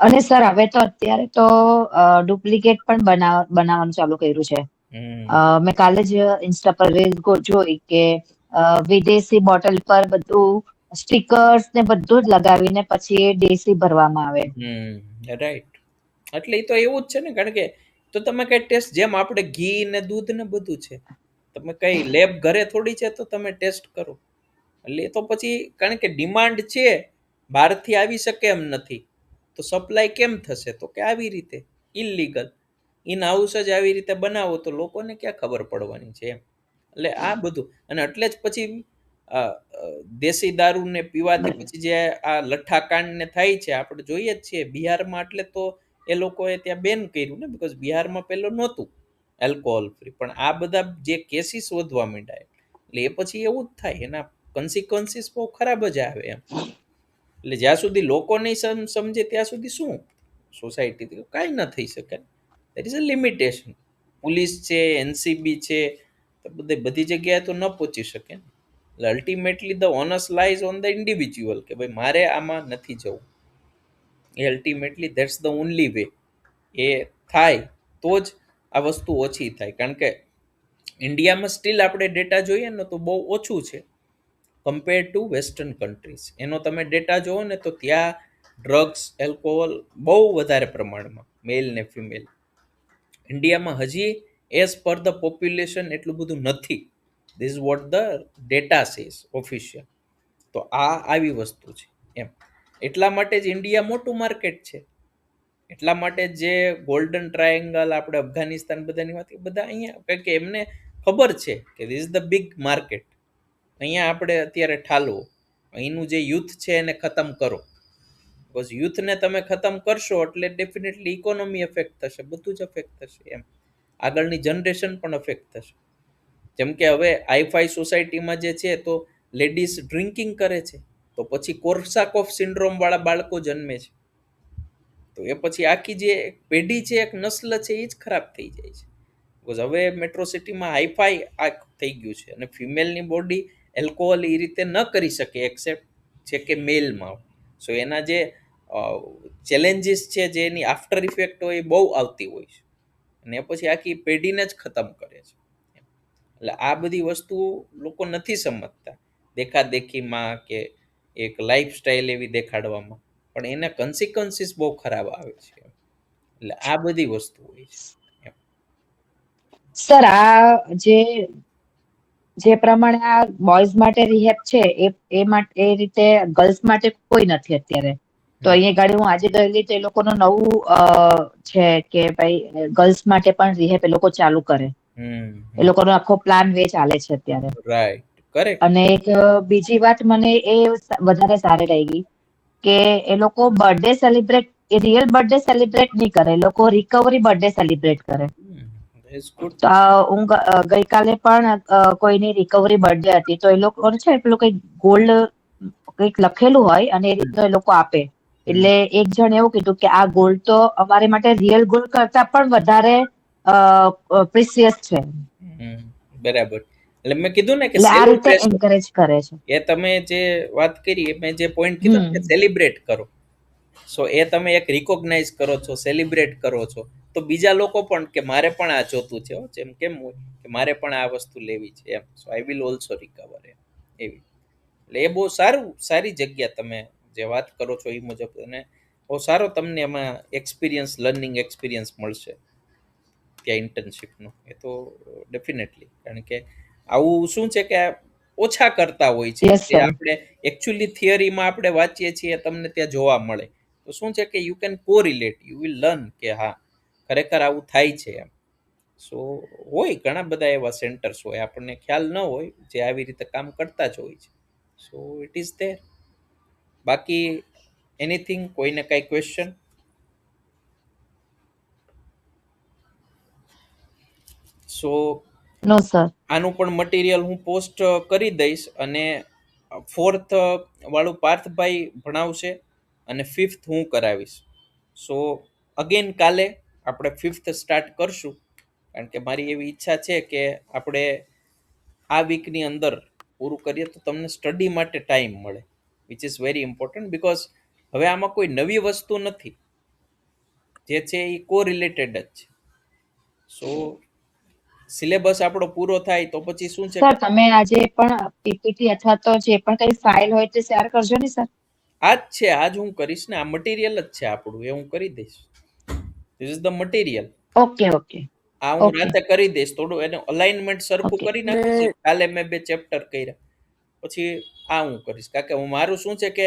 અને સર હવે તો અત્યારે તો ડુપ્લિકેટ પણ બનાવવાનું ચાલુ કર્યું છે. મેં કાલે જ ઇન્સ્ટા પર રીલ જોઈ કે વિદેશી બોટલ પર બધું સ્ટીકર્સ ને બધું જ લગાવીને પછી એ દેશી ભરવામાં આવે.
રાઈટ. એટલે એ તો એવું જ છે ને, કારણ કે તો તમે કઈ ટેસ્ટ, જેમ આપણે ઘી ને દૂધ ને બધું છે, તમે કઈ લેબ ઘરે થોડી છે તો તમે ટેસ્ટ કરો. એટલે એ તો પછી કારણ કે ડિમાન્ડ છે, બહારથી આવી શકે એમ નથી, તો સપ્લાય કેમ થશે? તો કે આવી રીતે ઇલીગલ ઇન હાઉસ જ આવી રીતે બનાવો તો લોકોને ક્યાં ખબર પડવાની છે એમ. એટલે આ બધું, અને એટલે જ પછી દેશી દારૂ ને પીવાથી પછી જે આ લઠ્ઠાકાંડ ને થાય છે આપણે જોઈએ જ છીએ બિહારમાં. એટલે તો એ લોકોએ ત્યાં બેન કર્યું ને, બીકોઝ બિહારમાં પેલો નહોતું એલ્કોહોલ ફ્રી, પણ આ બધા જે કેસીસ વધવા માંડ્યા એટલે એ પછી એવું જ થાય, એના કન્સિક્વન્સીસ બહુ ખરાબ જ આવે એમ. એટલે જ્યાં સુધી લોકો નહીં સમજે ત્યાં સુધી શું સોસાયટી કાંઈ ન થઈ શકે. There is a limitation. Police છે, એનસીબી છે, બધી જગ્યાએ તો ન પહોંચી શકે. એટલે ultimately the onus lies on the individual કે ભાઈ મારે આમાં નથી જવું. એ ultimately that's the only way. એ થાય તો જ આ વસ્તુ ઓછી થાય. કારણ કે ઇન્ડિયામાં સ્ટીલ આપણે ડેટા જોઈએ ને તો બહુ ઓછું છે કમ્પેર ટુ વેસ્ટર્ન કન્ટ્રીઝ. એનો તમે ડેટા જોવો ને તો ત્યાં ડ્રગ્સ, એલ્કોહોલ બહુ વધારે પ્રમાણમાં, મેલ ને ફિમેલ. ઇન્ડિયામાં હજી એઝ પર ધ પોપ્યુલેશન એટલું બધું નથી. This is what the data says official. તો આ આવી વસ્તુ છે એમ. એટલા માટે જ ઇન્ડિયા મોટું માર્કેટ છે. એટલા માટે જે ગોલ્ડન ટ્રાયેંગલ આપણે અફઘાનિસ્તાન બધાની વાત, બધા અહીંયા, કારણ કે એમને ખબર છે કે this is the big market. અહીંયા આપણે અત્યારે ઠાલવો, અહીંનું જે યુથ છે એને ખતમ કરો. બિકોઝ યુથને તમે ખતમ કરશો એટલે ડેફિનેટલી ઇકોનોમી અફેક્ટ થશે, બધું જ અફેક્ટ થશે એમ. આગળની જનરેશન પણ અફેક્ટ થશે. જેમ કે હવે આઈફાઈ સોસાયટીમાં જે છે તો લેડીઝ ડ્રિંકિંગ કરે છે, તો પછી કોર્સાકોફ સિન્ડ્રોમ વાળા બાળકો જન્મે છે. તો એ પછી આખી જે પેઢી છે, એક નસ્લ છે, એ જ ખરાબ થઈ જાય છે. બિકોઝ હવે મેટ્રો સિટીમાં હાઈફાઈ આ થઈ ગયું છે, અને ફિમેલની બોડી એલ્કોહોલ એ રીતે ન કરી શકે એક્સેપ્ટ છે કે મેલમાં. સો એના જે ચેલેન્જીસ છે, જે એની આફ્ટર ઇફેક્ટ હોય એ બહુ આવતી હોય છે, અને પછી આખી પેઢીને જ ખતમ કરે છે. એટલે આ બધી વસ્તુ લોકો નથી સમજતા દેખાદેખીમાં કે એક લાઈફસ્ટાઈલ એવી દેખાડવામાં, પણ એના કન્સિક્વન્સીસ બહુ ખરાબ આવે છે. એટલે આ બધી વસ્તુ હોય છે.
સર આ જે પ્રમાણે આ બોયઝ માટે રિહેબ છે એ માટે એ રીતે ગર્લ્સ માટે કોઈ નથી અત્યારે. તો અહીંયા ગાડી હું આજે ગયેલી તો એ લોકોનું નવું છે કે ભાઈ ગર્લ્સ માટે પણ રિહેબ એ લોકો ચાલુ કરે. એ લોકોનો આખો પ્લાન વે ચાલે છે અત્યારે.
Right, correct.
અને એક બીજી વાત મને એ વધારે સારી લાગી કે એ લોકો બર્થડે સેલિબ્રેટ, એ રિયલ બર્થડે સેલિબ્રેટ નહીં કરે, એ લોકો રિકવરી બર્થડે સેલિબ્રેટ કરે. તો હું ગઈકાલે પણ કોઈની રિકવરી બર્થડે હતી, તો એ લોકો છે પેલું કઈ ગોલ્ડ કંઈક લખેલું હોય અને એ રીતનું એ લોકો આપે. એટલે એક જણ એવું કીધું કે આ ગોલ્ડ તો અમારી માટે રિયલ ગોલ્ડ કરતા પણ વધારે પ્રિસિયસ છે.
બરાબર. એટલે મેં કીધું ને કે
એટલે આ રીતે એન્કરેજ કરે છે.
એ તમે જે વાત કરી, મેં જે પોઈન્ટ કીધો કે સેલિબ્રેટ કરો, સો એ તમે એક રિકોગ્નાઇઝ કરો છો, સેલિબ્રેટ કરો છો, તો બીજા લોકો પણ કે મારે પણ આ જોતું છે, જેમ કેમ હોય કે મારે પણ આ વસ્તુ લેવી છે એમ, સો આઈ વિલ ઓલ્સો રિકવર એમ. એવી એટલે એ બહુ સારી જગ્યા તમે જે વાત કરો છો એ મુજબ, અને બહુ સારો તમને એમાં એક્સપિરિયન્સ, લર્નિંગ એક્સપિરિયન્સ મળશે ત્યાં ઇન્ટર્નશીપનો. એ તો ડેફિનેટલી, કારણ કે આવું શું છે કે ઓછા કરતા હોય છે, જે આપણે એકચ્યુઅલી થિયરીમાં આપણે વાંચીએ છીએ તમને ત્યાં જોવા મળે. તો શું છે કે you can correlate, you will learn કે હા ખરેખર આવું થાય છે એમ. સો હોય ઘણા બધા એવા સેન્ટર્સ હોય, આપણને ખ્યાલ ન હોય, જે આવી રીતે કામ કરતા જ હોય છે. So it is there. બાકી એનીથિંગ, કોઈને કઈ ક્વેશ્ચન? સો
નો સર.
આનું પણ મટીરિયલ હું પોસ્ટ કરી દઈશ, અને 4th વાળું પાર્થભાઈ ભણાવશે અને 5th હું કરાવીશ. સો અગેન કાલે આપણે 5th સ્ટાર્ટ કરશું, કારણ કે મારી એવી ઈચ્છા છે કે આપણે આ વીકની અંદર પૂરું કરીએ તો તમને સ્ટડી માટે ટાઈમ મળે, which is very important, because હવે આમાં કોઈ નવી વસ્તુ નથી, જે છે એ કોરિલેટેડ જ છે. સો સિલેબસ આપણો પૂરો થાય તો પછી શું છે,
સર તમે આજે પણ પીપીટી અથવા તો જે પણ કઈ ફાઇલ હોય તે શેર કરજો ને સર.
આજ છે, આજ હું કરીશ ને, આ મટીરિયલ જ છે આપણું, એ હું કરી દઈશ. This is the material.
Okay okay.
આ હું રાતે કરી દઈશ, થોડું એનું અલાઇનમેન્ટ સરખું કરી નાખીશ. કાલે મેં 2 ચેપ્ટર કર્યા, પછી આ હું કરીશ, કારણ કે હું મારું શું છે કે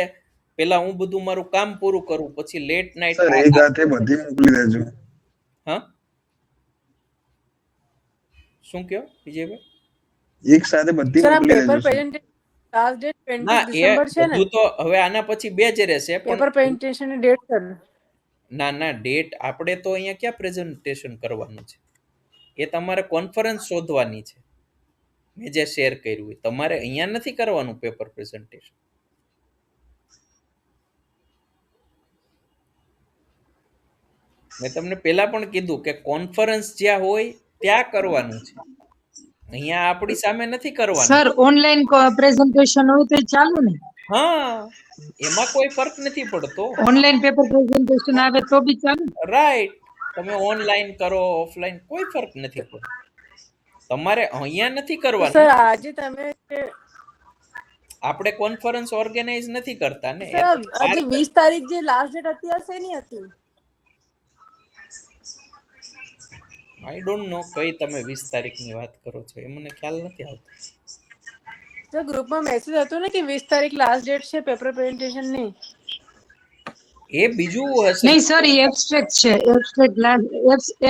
પેલા હું બધું મારું કામ પૂરું કરું, પછી લેટ નાઇટ
સર એક સાથે બધી મોકલી દેજો.
હા શું કયો વિજયભાઈ?
એક સાથે બધી
સર આ
મોકલી
પેપર
દેજો સર.
પ્રેઝન્ટેશન લાસ્ટ ડેટ 20
ના, એ
ડિસેમ્બર છે ને?
બધું તો હવે આના પછી 2 જ રહેશે.
પેપર પ્રેઝન્ટેશન ની ડેટ સર?
ના ડેટ આપણે તો અહીંયા ક્યાં પ્રેઝન્ટેશન કરવાનું છે, એ તમારે કોન્ફરન્સ શોધવાની છે. મેં જે શેર કર્યું હોય તમારે અહીંયા નથી કરવાનું પેપર પ્રેઝન્ટેશન. મેં તમને પહેલા પણ કીધું કે કોન્ફરન્સ જ્યાં હોય ત્યાં કરવાનું છે, અહીંયા આપણી સામે નથી કરવાનું.
સર ઓનલાઈન પ્રેઝન્ટેશન હોય તો ચાલુ ને?
હા, એમાં કોઈ ફરક નથી પડતો.
ઓનલાઈન પેપર પ્રેઝન્ટેશન આવે તો બી ચાલુ?
રાઈટ, તમે ઓનલાઈન કરો ઓફલાઈન કોઈ ફરક નથી પડતો. તમારે અહીંયા નથી કરવાનું.
સર આજે તમે
આપણે કોન્ફરન્સ ઓર્ગેનાઇઝ નથી કરતા ને.
સર આજે 20 તારીખ જે લાસ્ટ ડેટ હતી હશે એની હતી?
આઈ ડોન્ટ નો કઈ તમે 20 તારીખની વાત કરો છો, એ મને ખ્યાલ નથી આવતો.
સર ગ્રુપમાં મેસેજ હતો ને કે 20 તારીખ લાસ્ટ ડેટ છે પેપર પ્રેઝન્ટેશન ની.
એ બીજું હશે.
નહીં સર, એ એબ્સ્ટ્રેક્ટ છે.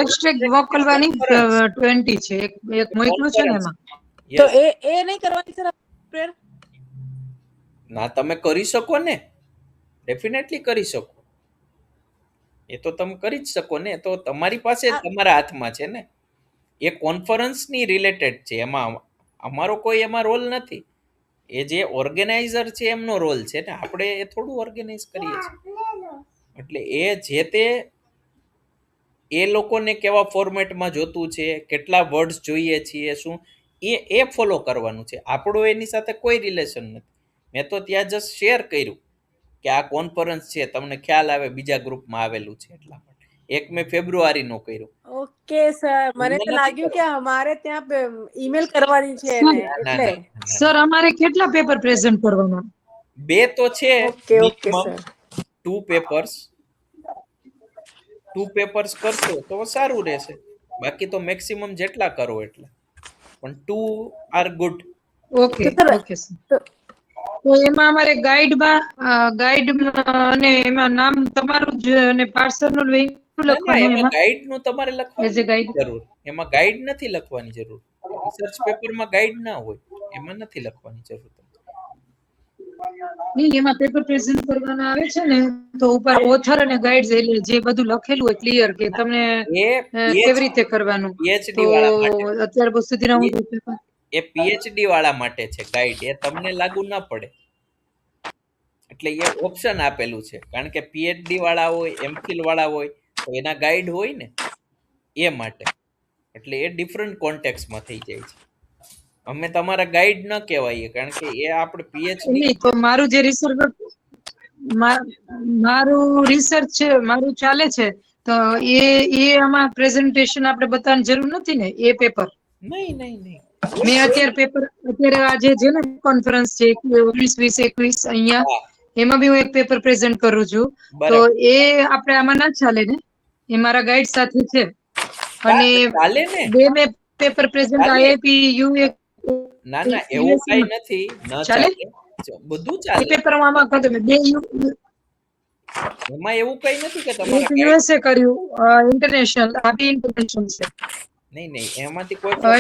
એબ્સ્ટ્રેક્ટ મોકલવાની 20 છે. એક મોકલું છે ને એમાં.
તો એ નહીં કરવાની સર પ્રેયર?
ના, તમે કરી શકો ને, ડેફિનેટલી કરી શકો. એ તો તમે કરી જ શકો ને, તો તમારી પાસે તમારા હાથમાં છે ને. એ કોન્ફરન્સની રિલેટેડ છે, એમાં અમારો કોઈ એમાં રોલ નથી. એ જે ઓર્ગેનાઇઝર છે એમનો રોલ છે ને, આપણે એ થોડું ઓર્ગેનાઇઝ કરીએ છીએ. એટલે એ જે તે એ લોકોને કેવા ફોર્મેટમાં જોતું છે, કેટલા વર્ડ્સ જોઈએ છીએ, શું એ ફોલો કરવાનું છે. આપણું એની સાથે કોઈ રિલેશન નથી. મેં તો ત્યાં જસ્ટ શેર કર્યું કે આ કોન્ફરન્સ છે, તમને ખ્યાલ આવે બીજા ગ્રુપમાં આવેલું છે, એટલા માટે. એક મેં ફેબ્રુઆરીનો કર્યો.
ઓકે સર, મને તો લાગ્યું કે અમારે ત્યાં ઈમેલ કરવાની છે એને, એટલે.
સર અમારે કેટલા પેપર પ્રેઝન્ટ કરવાના?
2 તો છે.
Okay okay sir.
2 પેપર્સ કરશો તો સારું રહેશે. બાકી તો મેક્સિમમ જેટલા કરો એટલા, પણ 2 are good.
Okay okay sir. તો એમાં અમારે ગાઈડમાં અને એમાં નામ તમારું જ અને પાર્સલનું લખવાનું.
એમાં ગાઈડનું તમારે લખવાની
એઝ અ ગાઈડ
જરૂર. એમાં ગાઈડ નથી લખવાની જરૂર. રિસર્ચ પેપરમાં ગાઈડ ના હોય, એમાં નથી લખવાની જરૂર.
નહીં, એમાં પેપર પ્રેઝન્ટ કરવાના આવે છે ને, તો ઉપર ઓથર અને ગાઈડ્સ એટલે જે બધું લખેલું હોય ક્લિયર કે તમને કેવી રીતે કરવાનું.
પીએચડી વાળા માટે,
અત્યાર સુધીના હું પેપર
એ પીએચડી વાળા માટે છે ગાઈડ. એ તમને લાગુ ના પડે, એટલે એ ઓપ્શન આપેલું છે. કારણ કે પીએચડી વાળા હોય, એમફિલ વાળા હોય તો એના ગાઈડ હોય ને, એ માટે. એટલે એ ડિફરન્ટ કોન્ટેક્સમાં થઈ જાય છે. અમે તમારા ગાઈડ ન કહેવાય, કારણ કે એ આપણે પીએચડી.
તો મારું જે રિસર્ચ છે, મારું ચાલે છે, તો એ આમાં પ્રેઝન્ટેશન આપણે બતાવવાની જરૂર નથી ને? એ પેપર
નહીં.
મેં અત્યારે આજે છે ને કોન્ફરન્સ છે 19-20-21 અહીંયા, એમાં બી હું એક પેપર પ્રેઝન્ટ કરું છું. તો એ આપણે આમાં ના ચાલે ને? એ મારા ગાઈડ સાથે છે. અને 2 મેં પેપર પ્રેઝન્ટ આઈઆઈપી યુએ.
ના એવું કઈ નથી, ન ચાલે, બધું ચાલે.
પેપરમાં આમાં કદમ 2
એમાં એવું કઈ નથી કે તમારે
યુએસએ કર્યું ઇન્ટરનેશનલ, આ બી ઇન્ટરનેશનલ છે.
નહીં એમાંથી કોઈ